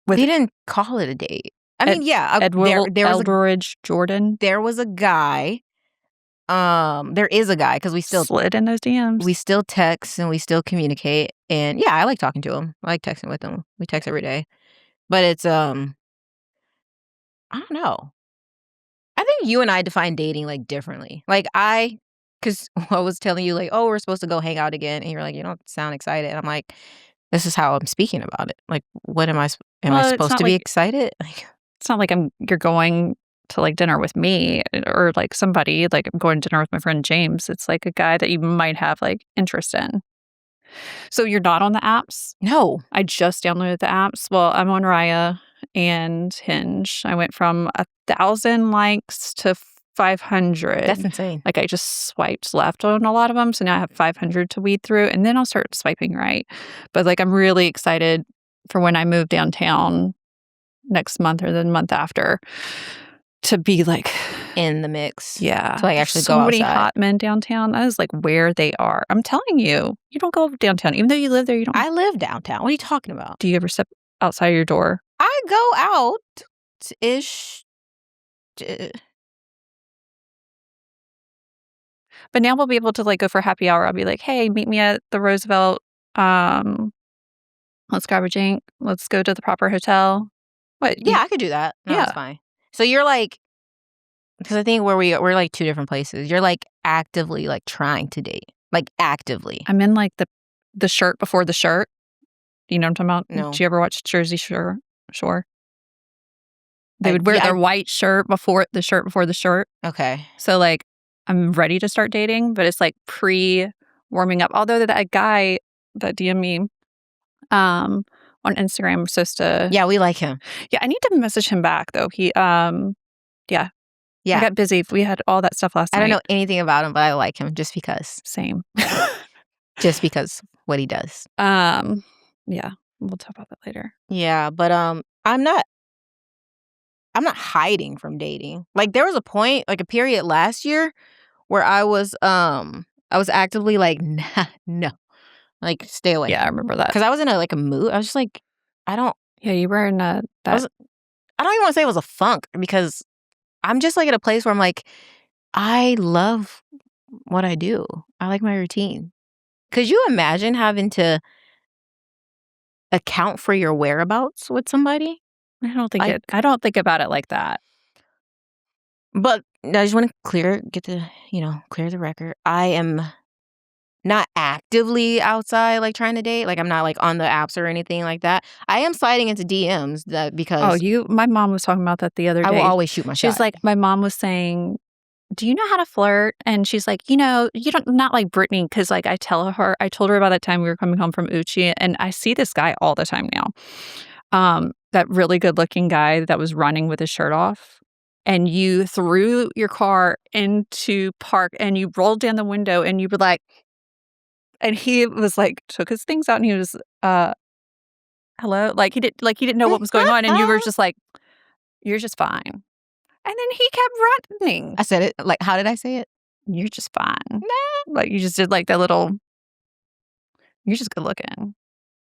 They didn't call it a date. I mean, yeah. Eldridge Jordan. There was a guy. There is a guy because we still slid in those DMs. We still text and we still communicate. And yeah, I like talking to him. I like texting with him. We text every day. But it's I don't know. I think you and I define dating like differently. Like because I was telling you like, oh, we're supposed to go hang out again, and you're like, you don't sound excited. And I'm like, this is how I'm speaking about it. Like, what am I supposed to be excited? Like, it's not like you're going to like dinner with me or like somebody, like I'm going to dinner with my friend James. It's like a guy that you might have like interest in. So you're not on the apps? No. I just downloaded the apps. Well, I'm on Raya and Hinge. I went from 1,000 likes to 500. That's insane. Like I just swiped left on a lot of them. So now I have 500 to weed through, and then I'll start swiping right. But like I'm really excited for when I move downtown next month or the month after to be like in the mix. Yeah. To like actually go outside. So many hot men downtown. That is like where they are. I'm telling you, you don't go downtown. Even though you live there, you don't. I live downtown. What are you talking about? Do you ever step outside your door? I go out-ish. But now we'll be able to like go for happy hour. I'll be like, hey, meet me at the Roosevelt. Let's grab a drink. Let's go to the proper hotel. What? Yeah, I could do that. No, that's fine. So you're like, because I think we're like two different places. You're like actively like trying to date, like actively. I'm in like the shirt before the shirt. You know what I'm talking about? No. Did you ever watch Jersey Shore? They would wear their white shirt before the shirt. Okay. So like I'm ready to start dating, but it's like pre-warming up. Although that guy that DM me on Instagram. I'm supposed to. Yeah, we like him. Yeah, I need to message him back though. He yeah. I got busy. We had all that stuff last night. I don't know anything about him, but I like him just because. Same. Just because what he does. Yeah. We'll talk about that later. Yeah, but I'm not hiding from dating. Like there was a point, like a period last year where I was actively like, nah, no. Like stay away. Yeah, I remember that. Cuz I was in a mood. I was just like Yeah, you were in that I don't even want to say it was a funk because I'm just like at a place where I'm like I love what I do. I like my routine. Could you imagine having to account for your whereabouts with somebody? I don't think about it like that. But I just want to clear the record. I am not actively outside like trying to date. Like I'm not like on the apps or anything like that. I am sliding into DMs because my mom was talking about that the other day. I will always shoot my shot. She's like, my mom was saying, do you know how to flirt? And she's like, you don't, not like Brittany, because like I told her about that time we were coming home from Uchi, and I see this guy all the time now. That really good looking guy that was running with his shirt off. And you threw your car into park and you rolled down the window and you were like, and he was like, took his things out and he was, hello? Like he didn't know what was going on. And you were just like, you're just fine. And then he kept running. I said it, like, how did I say it? You're just fine. Nah. Like you just did like that little, you're just good looking.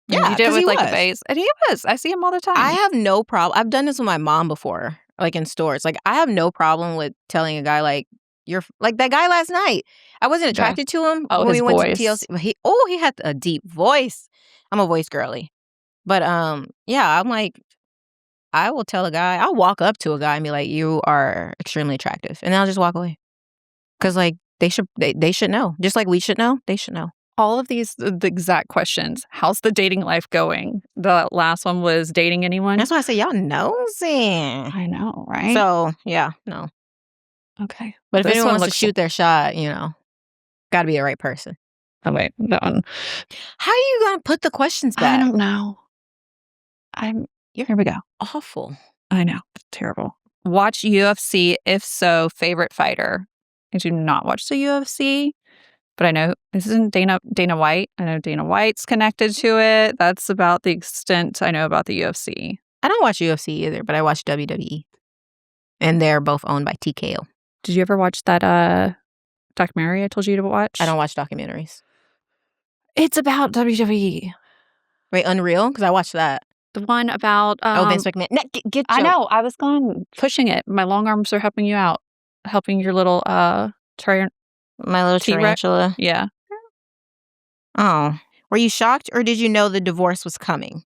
Yeah, you did it with like a face. And he was. I see him all the time. I have no problem. I've done this with my mom before, like in stores. Like I have no problem with telling a guy like, you're like that guy last night. I wasn't attracted to him when we went to TLC. He had a deep voice. I'm a voice girly. But yeah, I'm like, I will tell a guy, I'll walk up to a guy and be like, you are extremely attractive. And then I'll just walk away. Because like they should know. Just like we should know, they should know. All of these, the exact questions. How's the dating life going? The last one was dating anyone? That's why I say y'all nosy. I know, right? So, yeah, no. Okay. But if anyone wants to shoot their shot, got to be the right person. Oh, wait. That one. How are you going to put the questions back? I don't know. Here we go. Awful. I know. It's terrible. Watch UFC. If so, favorite fighter. I do not watch the UFC. But I know this isn't Dana White. I know Dana White's connected to it. That's about the extent I know about the UFC. I don't watch UFC either, but I watch WWE. And they're both owned by TKO. Did you ever watch that documentary I told you to watch? I don't watch documentaries. It's about WWE. Wait, Unreal? Because I watched that. The one about... Vince McMahon. Get I know. I was pushing it. My long arms are helping you out. Helping your little... My little tarantula. Yeah. Oh. Were you shocked or did you know the divorce was coming?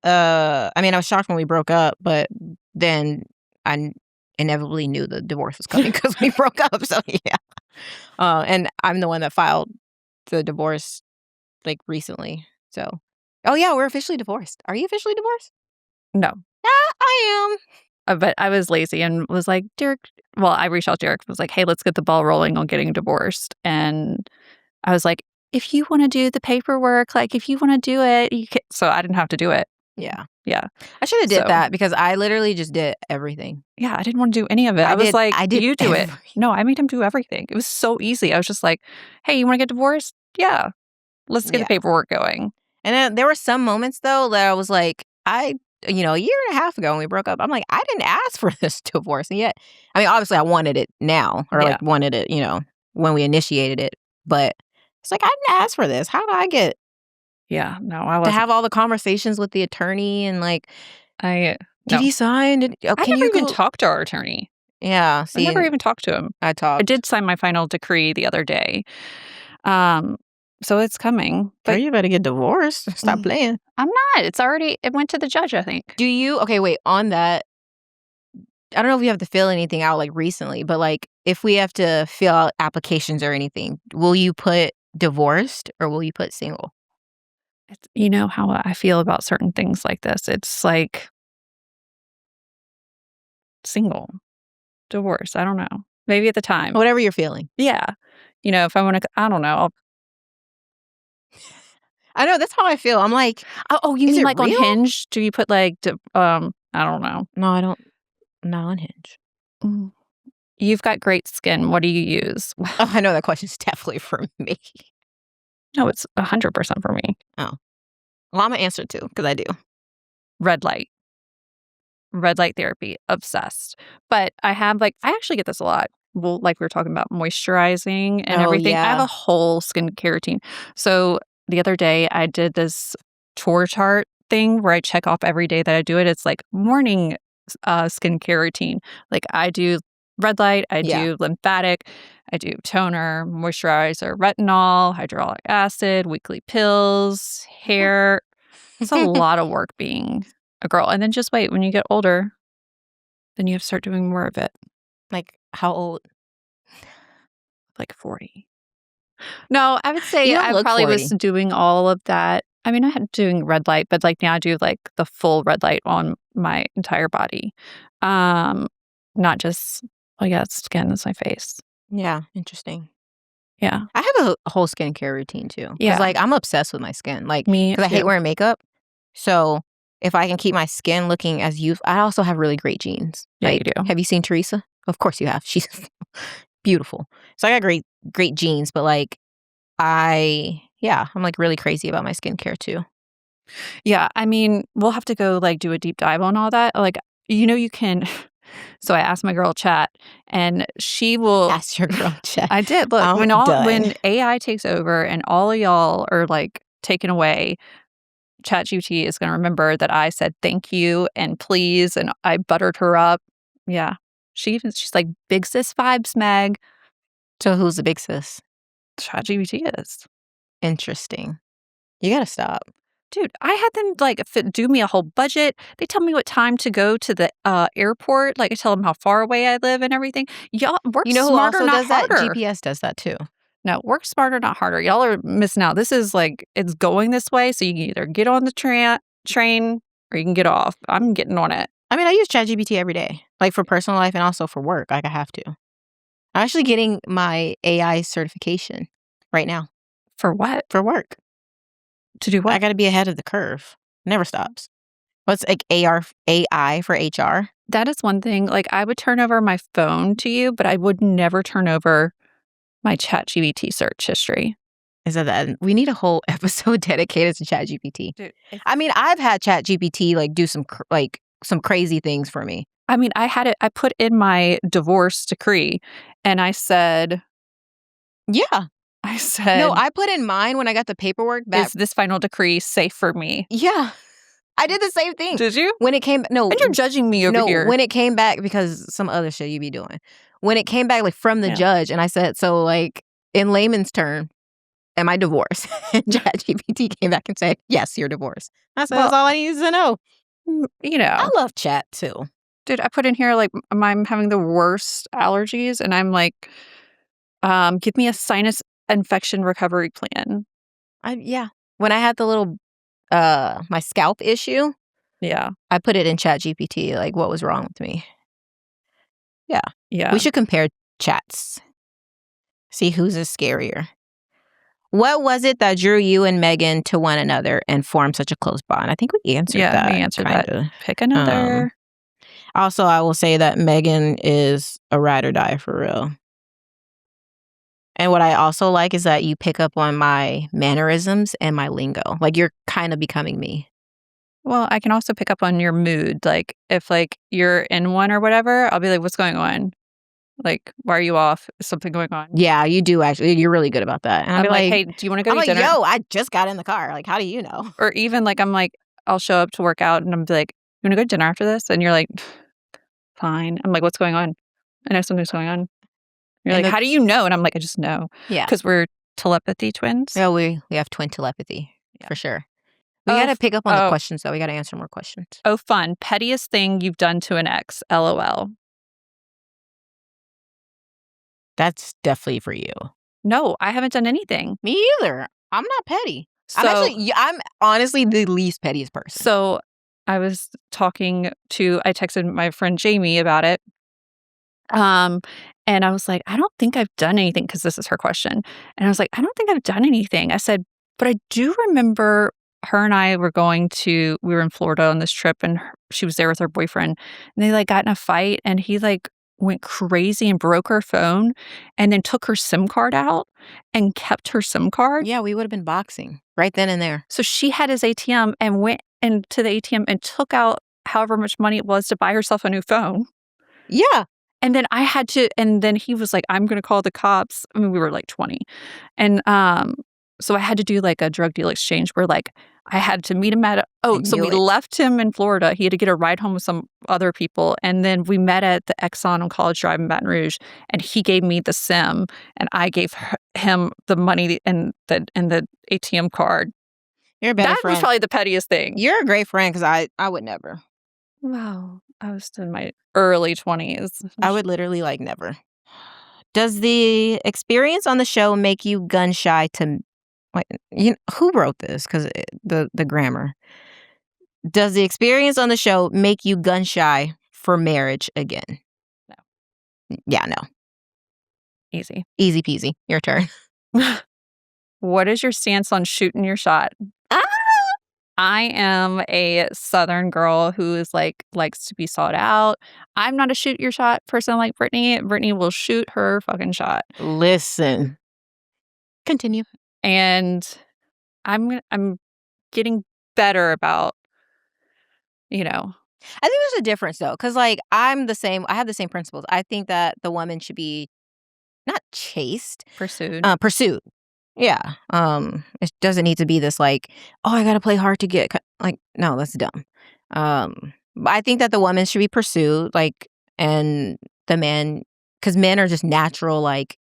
I mean, I was shocked when we broke up, but then I inevitably knew the divorce was coming because we broke up. So, yeah. And I'm the one that filed the divorce, like, recently. So, oh, yeah, we're officially divorced. Are you officially divorced? No. I am. But I was lazy and was like, Derek... Well, I reached out to Derek and was like, hey, let's get the ball rolling on getting divorced. And I was like, if you want to do the paperwork, like if you want to do it, you can. So I didn't have to do it. Yeah. Yeah. I should have did that because I literally just did everything. Yeah. I didn't want to do any of it. I was like, you do it. No, I made him do everything. It was so easy. I was just like, hey, you want to get divorced? Yeah. Let's get the paperwork going. And then there were some moments, though, that I was like, a year and a half ago when we broke up, I'm like, I didn't ask for this divorce. And yet, I mean, obviously I wanted it now or like wanted it, when we initiated it. But it's like, I didn't ask for this. How do I get I wasn't. To have all the conversations with the attorney and like, did he sign? I never even talked to our attorney. Yeah. See, I never even talked to him. I did sign my final decree the other day. So it's coming. But you better get divorced. Stop playing. I'm not. It went to the judge, I think. Okay, wait, on that, I don't know if you have to fill anything out like recently, but like if we have to fill out applications or anything, will you put divorced or will you put single? You know how I feel about certain things like this. It's like single, divorce. I don't know. Maybe at the time. Whatever you're feeling. Yeah. If I want to, I don't know. I know, that's how I feel. I'm like, Oh, you is mean it like on real? Hinge? Do you put like, I don't know. No, I don't. Not on Hinge. Mm. You've got great skin. What do you use? Oh, I know that question's definitely for me. No, it's 100% for me. Oh. Well, I'm gonna answer too, because I do. Red light. Red light therapy. Obsessed. But I actually get this a lot. Well, like we were talking about moisturizing and Oh, everything. I have yeah. a whole skincare routine. So the other day I did this tour chart thing where I check off every day that I do it. It's like morning skincare routine. Like I do red light, I Yeah. do lymphatic, I do toner, moisturizer, retinol, hyaluronic acid, weekly pills, hair. It's a lot of work being a girl. And then just wait, when you get older, then you have to start doing more of it. Like, how old? Like 40. No, I would say You don't I look probably 40. was doing all of that. I mean, I had doing red light, but like now I do like the full red light on my entire body. Not just, oh yeah, it's skin, it's my face. Yeah, interesting. Yeah. I have a whole skincare routine too. Because, Yeah. like, I'm obsessed with my skin. Like, Me because I hate too. wearing makeup. So, if I can keep my skin looking as youthful, I also have really great genes. Yeah, Like, you do. have you seen Teresa? Of course you have. She's beautiful. So, I got great genes, but like, I'm like really crazy about my skincare too. Yeah, I mean, we'll have to go like do a deep dive on all that. Like, you can. So I asked my girl chat, and she will. Ask your girl, chat. I did. Look, I'm done. when AI takes over and all of y'all are like taken away, ChatGPT is going to remember that I said thank you and please, and I buttered her up. Yeah, she's like big sis vibes, Meg. So, who's the big sis? ChatGPT is. Interesting. You gotta stop. Dude, I had them like do me a whole budget. They tell me what time to go to the airport. Like I tell them how far away I live and everything. Y'all work You know who smarter, also not does that? harder. GPS does that too. No, work smarter, not harder. Y'all are missing out. This is like it's going this way, so you can either get on the train or you can get off. I'm getting on it. I mean, I use ChatGPT every day, like for personal life and also for work. Like I have to. I'm actually getting my AI certification right now For what? for work. To do I what? got to be ahead of the curve. Never stops. What's like AI for HR? That is one thing. Like I would turn over my phone to you, but I would never turn over my ChatGPT search history. Is that we need a whole episode dedicated to ChatGPT. Dude, I mean, I've had ChatGPT like do some crazy things for me. I mean, I put in my divorce decree and I said, Yeah. No, I put in mine when I got the paperwork back. Is this final decree safe for me? Yeah. I did the same thing. Did you? When it came, no. And you're judging me over here. When it came back, because some other shit you be doing. When it came back like from the judge and I said, so like in layman's term, am I divorced? And ChatGPT came back and said, yes, you're divorced. I said, that's all I needed to know. You know. I love chat too. Dude, I put in here like I'm having the worst allergies and I'm like, give me a sinus infection recovery plan. When I had the little my scalp issue, I put it in ChatGPT, like what was wrong with me. Yeah. We should compare chats. See whose is scarier. What was it that drew you and Megan to one another and formed such a close bond? I think we answered that. Yeah, we answered that. Pick another. Also, I will say that Megan is a ride or die for real. And what I also like is that you pick up on my mannerisms and my lingo. Like you're kind of becoming me. Well, I can also pick up on your mood. Like if like you're in one or whatever, I'll be like, what's going on? Like, why are you off? Is something going on? Yeah, you do actually. You're really good about that. And I'll be like, hey, do you want to go eat dinner? Yo, I just got in the car. Like, how do you know? Or even like, I'm like, I'll show up to work out and I'm like, you want to go to dinner after this? And you're like, fine. I'm like, what's going on? I know something's going on. You're like, how do you know? And I'm like, I just know. Yeah. Because we're telepathy twins. Yeah, we have twin telepathy for sure. We got to pick up on the questions, though. We got to answer more questions. Oh, fun. Pettiest thing you've done to an ex. LOL. That's definitely for you. No, I haven't done anything. Me either. I'm not petty. I'm honestly the least pettiest person. So I texted my friend Jamie about it. And I was like, I don't think I've done anything because this is her question. And I was like, I don't think I've done anything. I said, But I do remember her and I were we were in Florida on this trip, and she was there with her boyfriend, and they, like, got in a fight, and he, like, went crazy and broke her phone and then took her SIM card out and kept her SIM card. Yeah, we would have been boxing right then and there. So she had his ATM and went into the ATM and took out however much money it was to buy herself a new phone. Yeah. And then he was like, "I'm gonna call the cops." I mean, we were like 20. And so I had to do like a drug deal exchange where like I had to meet him so we left him in Florida. He had to get a ride home with some other people. And then we met at the Exxon on College Drive in Baton Rouge. And he gave me the SIM and I gave him the money and the ATM card. You're a better friend. That was probably the pettiest thing. You're a great friend because I would never. Wow. I was in my early 20s. I would literally like never. Does the experience on the show make you gun shy to, who wrote this? Because the grammar. Does the experience on the show make you gun shy for marriage again? No. Yeah, no. Easy. Easy peasy. Your turn. What is your stance on shooting your shot? I am a Southern girl who is likes to be sought out. I'm not a shoot your shot person like Brittany. Brittany will shoot her fucking shot. Listen. Continue. And I'm getting better about, I think there's a difference though, because like I have the same principles. I think that the woman should be not chased, pursued. Pursued. Yeah. It doesn't need to be this like, oh, I gotta play hard to get. Like, no, that's dumb. But I think that the woman should be pursued, like, and the man, because men are just natural like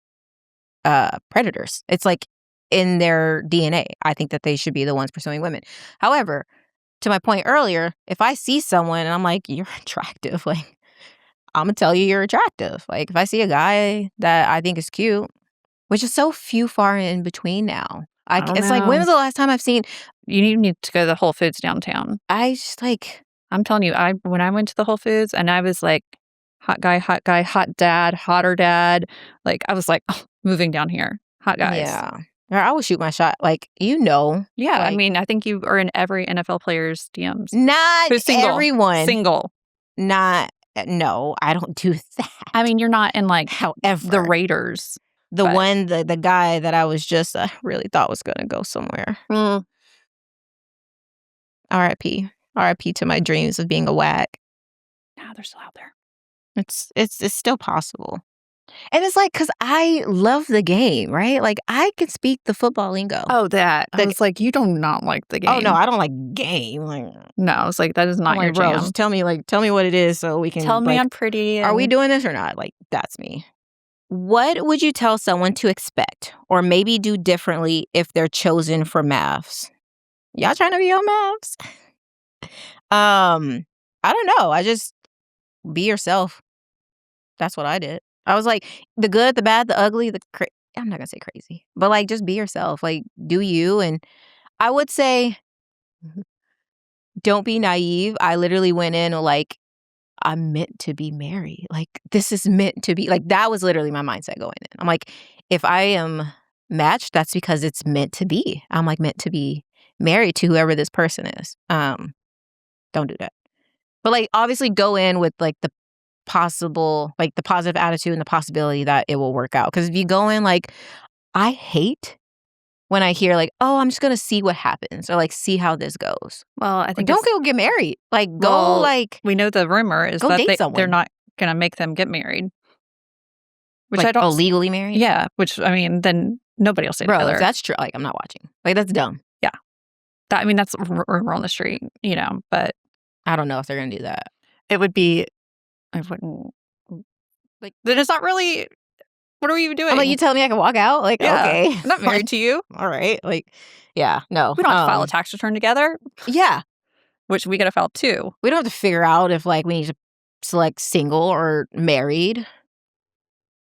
predators. It's like in their DNA. I think that they should be the ones pursuing women. However, to my point earlier, if I see someone and I'm like, you're attractive, like, I'm gonna tell you you're attractive. Like, if I see a guy that I think is cute, which is so few far in between now. It's like, when was the last time I've seen... You need to go to the Whole Foods downtown. I just like... I'm telling you, when I went to the Whole Foods and I was like, hot guy, hot dad, hotter dad. Like, I was like, oh, moving down here. Hot guys. Yeah. Or I would shoot my shot. Like, Yeah, like, I mean, I think you are in every NFL player's DMs. Not everyone. Single. No, I don't do that. I mean, you're not in like However, the Raiders. The guy that I was just really thought was going to go somewhere. R.I.P. R.I.P. to my dreams of being a whack. Nah, they're still out there. It's still possible. And it's like, because I love the game, right? Like, I can speak the football lingo. Oh, that. I was like, you do not like the game. Oh, no, I don't like game. Like, no, I was like, that is not your jam. Bro, just tell me what it is so we can... Tell me I'm pretty. Are we doing this or not? Like, that's me. What would you tell someone to expect or maybe do differently if they're chosen for MAFs? Y'all trying to be on MAFs? I don't know. I just be yourself. That's what I did. I was like, the good, the bad, the ugly, I'm not gonna say crazy, but like, just be yourself. Like, do you. And I would say, don't be naive. I literally went in like, I'm meant to be married. Like, this is meant to be. Like, that was literally my mindset going in. I'm like, if I am matched, that's because it's meant to be. I'm like meant to be married to whoever this person is. Don't do that. But like, obviously go in with like the positive attitude and the possibility that it will work out. Because if you go in like, I hate when I hear like, oh, I'm just going to see what happens or like see how this goes. Well, I think don't go get married. Like, go like... We know the rumor is that they're not going to make them get married. Which like, I don't... Oh, legally married? Yeah, which, I mean, then nobody will stay together. If that's true, like, I'm not watching. Like, that's dumb. Yeah. That's a rumor on the street, but... I don't know if they're going to do that. It would be... I wouldn't... Like, then it's not really... What are we even doing? I'm like, you telling me I can walk out? Like, yeah, okay. I'm not married to you. All right. Like, yeah, no. We don't have to file a tax return together. Yeah. Which we got to file too. We don't have to figure out if, like, we need to select single or married.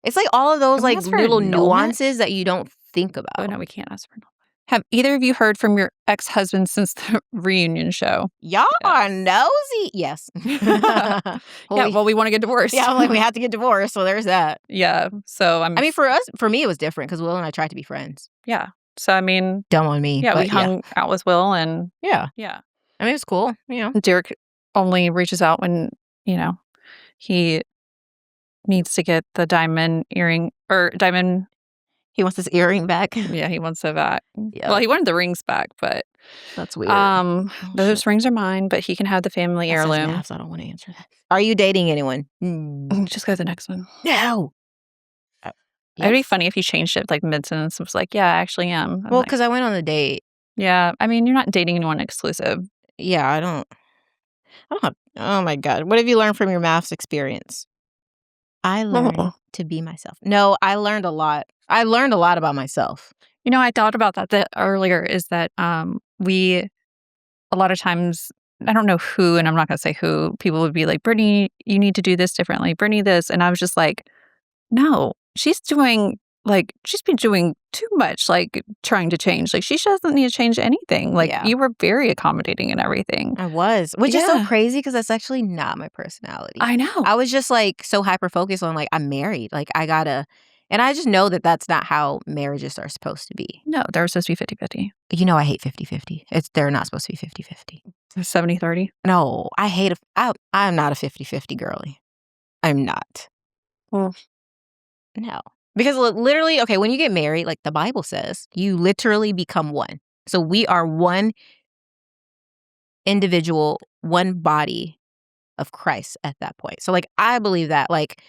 It's like all of those, like, little nuances that you don't think about. Oh, no, we can't ask for annulment. Have either of you heard from your ex-husband since the reunion show? Y'all are nosy. Yes. Yeah, well, we want to get divorced. Yeah, I'm like, we have to get divorced, so there's that. Yeah, so I mean, for me, it was different because Will and I tried to be friends. Yeah. So, I mean, dumb on me. yeah, but we hung out with Will, and Yeah. yeah. I mean, it's cool. Derek only reaches out when, he needs to get the diamond earring or diamond. He wants his earring back. Yeah, he wants it back. Yeah. Well, he wanted the rings back, but That's weird. those rings are mine, but he can have the family That says heirloom. math, so I don't want to answer that. Are you dating anyone? Just go to the next one. No. It'd be funny if you changed it like mid-sentence. It was like, yeah, I actually am. I'm Well, like, because I went on a date. yeah, I mean, you're not dating anyone exclusive. Yeah, I don't have, oh my God. What have you learned from your maths experience? I learned to be myself. No, I learned a lot. I learned a lot about myself. I thought about that earlier, is that we, a lot of times, I don't know who, and I'm not going to say who, people would be like, Brittany, you need to do this differently. Brittany, this. And I was just like, no, she's been doing too much, like trying to change. Like she doesn't need to change anything. Like you were very accommodating and everything. I was, which is so crazy because that's actually not my personality. I know. I was just like so hyper focused on like, I'm married. Like I gotta, and I just know that that's not how marriages are supposed to be. No, they're supposed to be 50-50. I hate 50-50. They're not supposed to be 50-50. 70-30? No, I'm not a 50-50 girly. I'm not. Well, no. Because literally, okay, when you get married, like the Bible says, you literally become one. So we are one individual, one body of Christ at that point. So like, I believe that, like,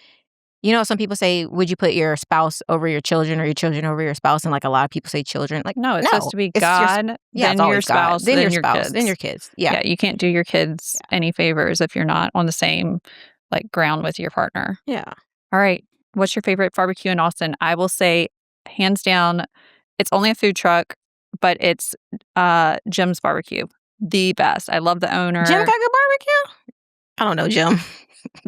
some people say, would you put your spouse over your children or your children over your spouse? And like a lot of people say children. Like, no, it's supposed to be God, then your spouse, then your spouse, kids. Then your kids. Yeah, you can't do your kids any favors if you're not on the same like ground with your partner. Yeah. All right. What's your favorite barbecue in Austin? I will say, hands down, it's only a food truck, but it's Jim's Barbecue. The best. I love the owner. Jim got good barbecue? I don't know, Jim.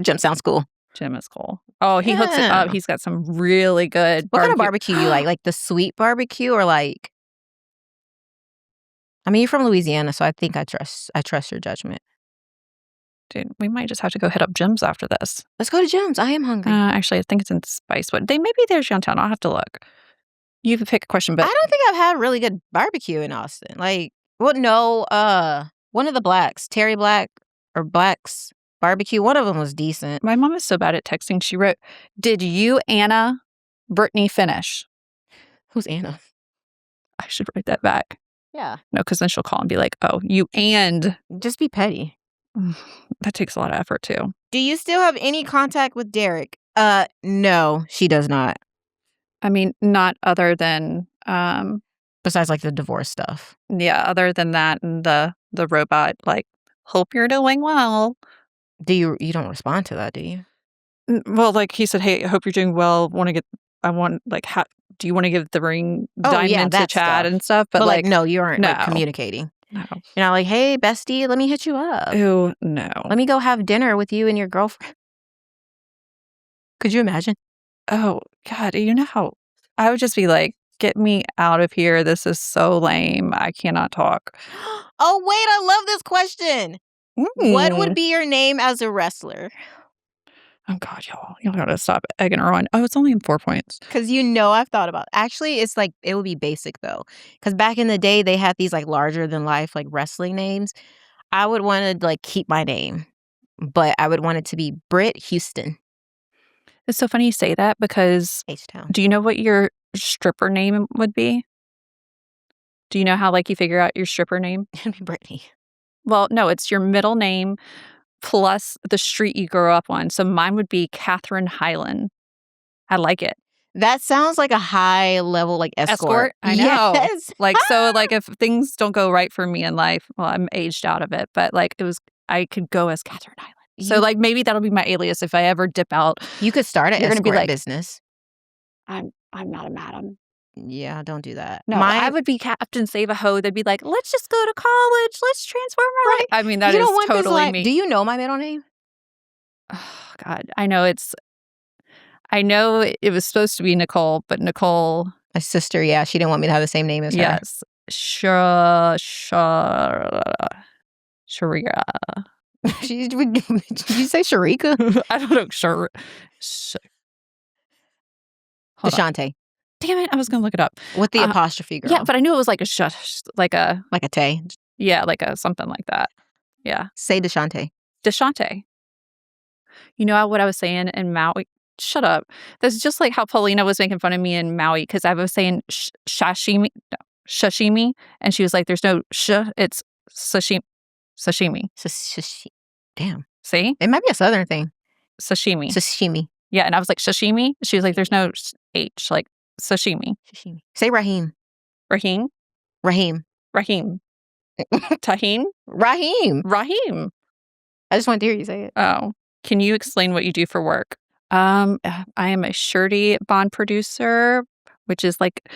Jim sounds cool. Jim is cool. Oh, he hooks it up. He's got some really good What kind of barbecue you like? Like the sweet barbecue or like... I mean, you're from Louisiana, so I think I trust your judgment. Dude, we might just have to go hit up Jim's after this. Let's go to Jim's. I am hungry. Actually, I think it's in Spicewood. Maybe there's downtown. I'll have to look. You can pick a question, but... I don't think I've had really good barbecue in Austin. Like, well, no, one of the Blacks, Terry Black or Black's Barbecue, one of them was decent. My mom is so bad at texting. She wrote, did you, Anna, Brittany finish? Who's Anna? I should write that back. Yeah. No, because then she'll call and be like, oh, you and... Just be petty. That takes a lot of effort, too. Do you still have any contact with Derek? No, she does not. I mean, not other than... besides, like, the divorce stuff. Yeah, other than that and the robot, like, hope you're doing well. Do you don't respond to that, do you? Well, like, he said, hey, I hope you're doing well. Do you want to give the ring diamond to Chad and stuff? But like, no, you aren't like, communicating. No. You're not like, hey, bestie, let me hit you up. Ew, no. Let me go have dinner with you and your girlfriend. Could you imagine? Oh, God, you know how I would just be like, get me out of here. This is so lame. I cannot talk. Oh, wait, I love this question. What would be your name as a wrestler? Oh, God, y'all gotta stop egging her on. Oh, it's only in 4 points. Because I've thought about it. Actually, it's like, it would be basic, though. Because back in the day, they had these, like, larger-than-life, like, wrestling names. I would want to, like, keep my name. But I would want it to be Britt Houston. It's so funny you say that because... H-Town. Do you know what your stripper name would be? Do you know how, like, you figure out your stripper name? It'd be Brittany. Well, no, it's your middle name plus the street you grew up on. So mine would be Catherine Highland. I like it. That sounds like a high level, like, escort. I know. Yes. Like, so, like, if things don't go right for me in life, well, I'm aged out of it, but, like, I could go as Catherine Highland. So, like, maybe that'll be my alias if I ever dip out. You could start an escort business. I'm not a madam. Yeah, don't do that. No, I would be Captain Save-A-Ho. They'd be like, let's just go to college. Let's transform our life. I mean, that is totally me. Do you know my middle name? Oh, God. I know it was supposed to be Nicole, but Nicole... My sister, yeah. She didn't want me to have the same name as her. Yes. Sharia. Did you say Sharika? I don't know. Deshante. Damn it, I was gonna look it up. With the apostrophe, girl. Yeah, but I knew it was like a shush, like a Tay. Yeah, like a something like that. Yeah. Say Deshante. Deshante. You know what I was saying in Maui? Shut up. That's just like how Paulina was making fun of me in Maui because I was saying sashimi, and she was like, "There's no it's sashimi." Damn. See? It might be a Southern thing. Sashimi. Yeah, and I was like, "Sashimi?" She was like, "There's no H, like sashimi." Say Raheem. Raheem? Raheem. Tahine? Raheem. I just wanted to hear you say it. Oh. Can you explain what you do for work? I am a surety bond producer, which is like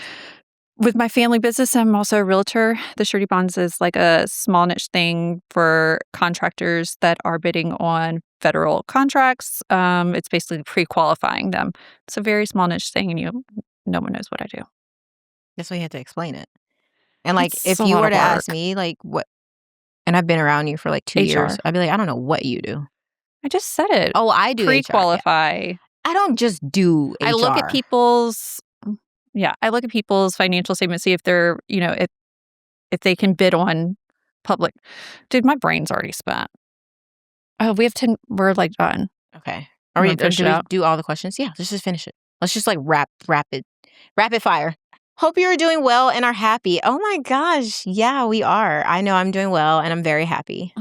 with my family business. I'm also a realtor. The surety bonds is like a small niche thing for contractors that are bidding on federal contracts. It's basically pre-qualifying them. It's a very small niche thing, and no one knows what I do. That's why you had to explain it. And like, It's if a you lot were of to work. ask me, like, what, and I've been around you for like 2 years, I'd be like, I don't know what you do. I just said it. Oh, I do pre-qualify. HR. I don't just do HR. I look at people's financial statements, see if they're, if they can bid on public. Dude, my brain's already spent. Oh, we have 10. We're like done. Okay. Did we do all the questions? Yeah, let's just finish it. Let's just like rapid fire. Hope you're doing well and are happy. Oh my gosh. Yeah, we are. I know I'm doing well and I'm very happy.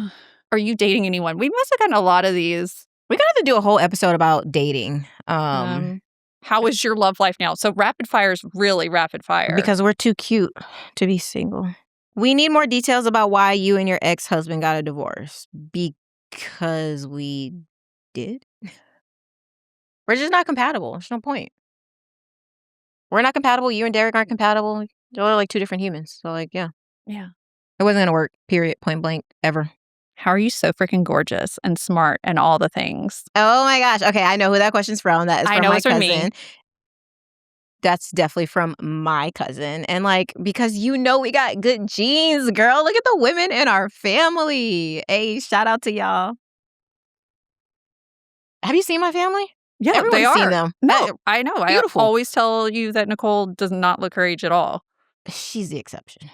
Are you dating anyone? We must have gotten a lot of these. We're gonna have to do a whole episode about dating. How is your love life now? So rapid fire is really rapid fire. Because we're too cute to be single. We need more details about why you and your ex-husband got a divorce. Because we did? We're just not compatible. There's no point. We're not compatible. You and Derek aren't compatible. You're like two different humans. So like, yeah. Yeah. It wasn't going to work, period, point blank, ever. How are you so freaking gorgeous and smart and all the things? Oh my gosh. Okay, I know who that question's from. That is from my cousin. Me. That's definitely from my cousin. And like, because we got good genes, girl. Look at the women in our family. Hey, shout out to y'all. Have you seen my family? Yeah, everyone's seen them. No, I know. Beautiful. I always tell you that Nicole does not look her age at all. She's the exception.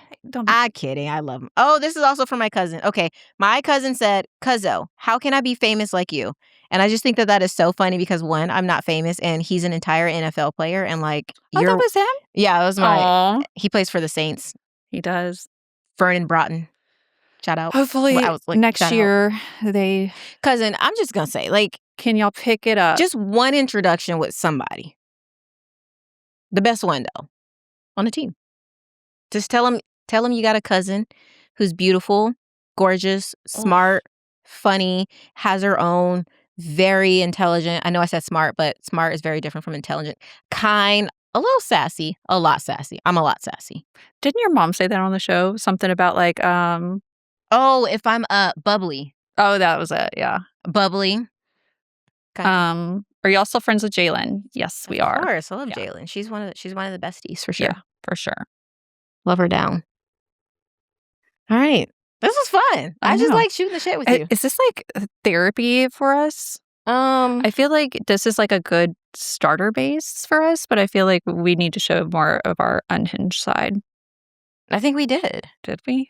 I'm kidding. I love him. Oh, this is also from my cousin. Okay. My cousin said, Cuzzo, how can I be famous like you? And I just think that is so funny because one, I'm not famous and he's an entire NFL player. And like, that was him? Yeah, that was he plays for the Saints. He does. Vernon Broughton. Shout out. Hopefully next year Cousin, I'm just going to say, like, can y'all pick it up? Just one introduction with somebody. The best one, though, on the team. Just tell him you got a cousin who's beautiful, gorgeous, smart, funny, has her own, very intelligent. I know I said smart, but smart is very different from intelligent. Kind, a little sassy, a lot sassy. I'm a lot sassy. Didn't your mom say that on the show? Something about like, oh, if I'm bubbly. Oh, that was it. Yeah. Bubbly. Are y'all still friends with Jalen? Yes, we are. Of course, I love Jalen. She's one of the besties for sure. Yeah, for sure. Love her down. All right. This was fun. I just like shooting the shit with you. Is this like therapy for us? I feel like this is like a good starter base for us, but I feel like we need to show more of our unhinged side. I think we did. Did we?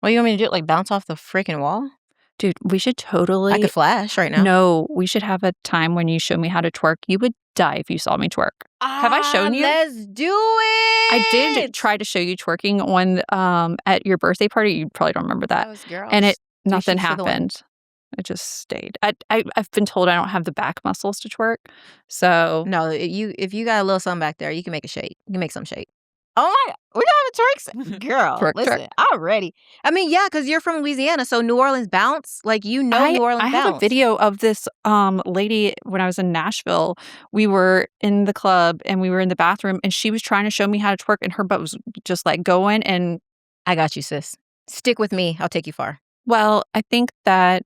Well, you want me to do it like bounce off the freaking wall? Dude, we should totally... I could flash right now. No, we should have a time when you show me how to twerk. You would die if you saw me twerk. Have I shown you? Let's do it! I did try to show you twerking on at your birthday party. You probably don't remember that. That was girls. And nothing happened. It just stayed. I've been told I don't have the back muscles to twerk. So... No, if you got a little something back there, you can make a shake. You can make some shake. Oh my God, we're gonna have a twerk. Girl, listen, I'm ready. I mean, yeah, because you're from Louisiana, so New Orleans bounce, like New Orleans bounce. I have a video of this lady when I was in Nashville. We were in the club and we were in the bathroom and she was trying to show me how to twerk and her butt was just like going and... I got you, sis. Stick with me. I'll take you far. Well, I think that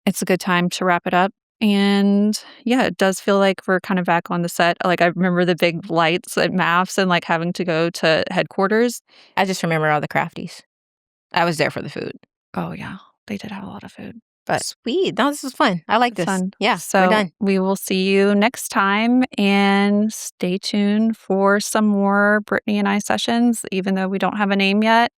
it's a good time to wrap it up. And yeah, it does feel like we're kind of back on the set. Like I remember the big lights at MAFS and like having to go to headquarters. I just remember all the crafties. I was there for the food. Oh yeah, they did have a lot of food. But sweet. No, this was fun. I like it's this. fun. Yeah, we're So done. we will see you next time, and stay tuned for some more Brittany and I sessions, even though we don't have a name yet.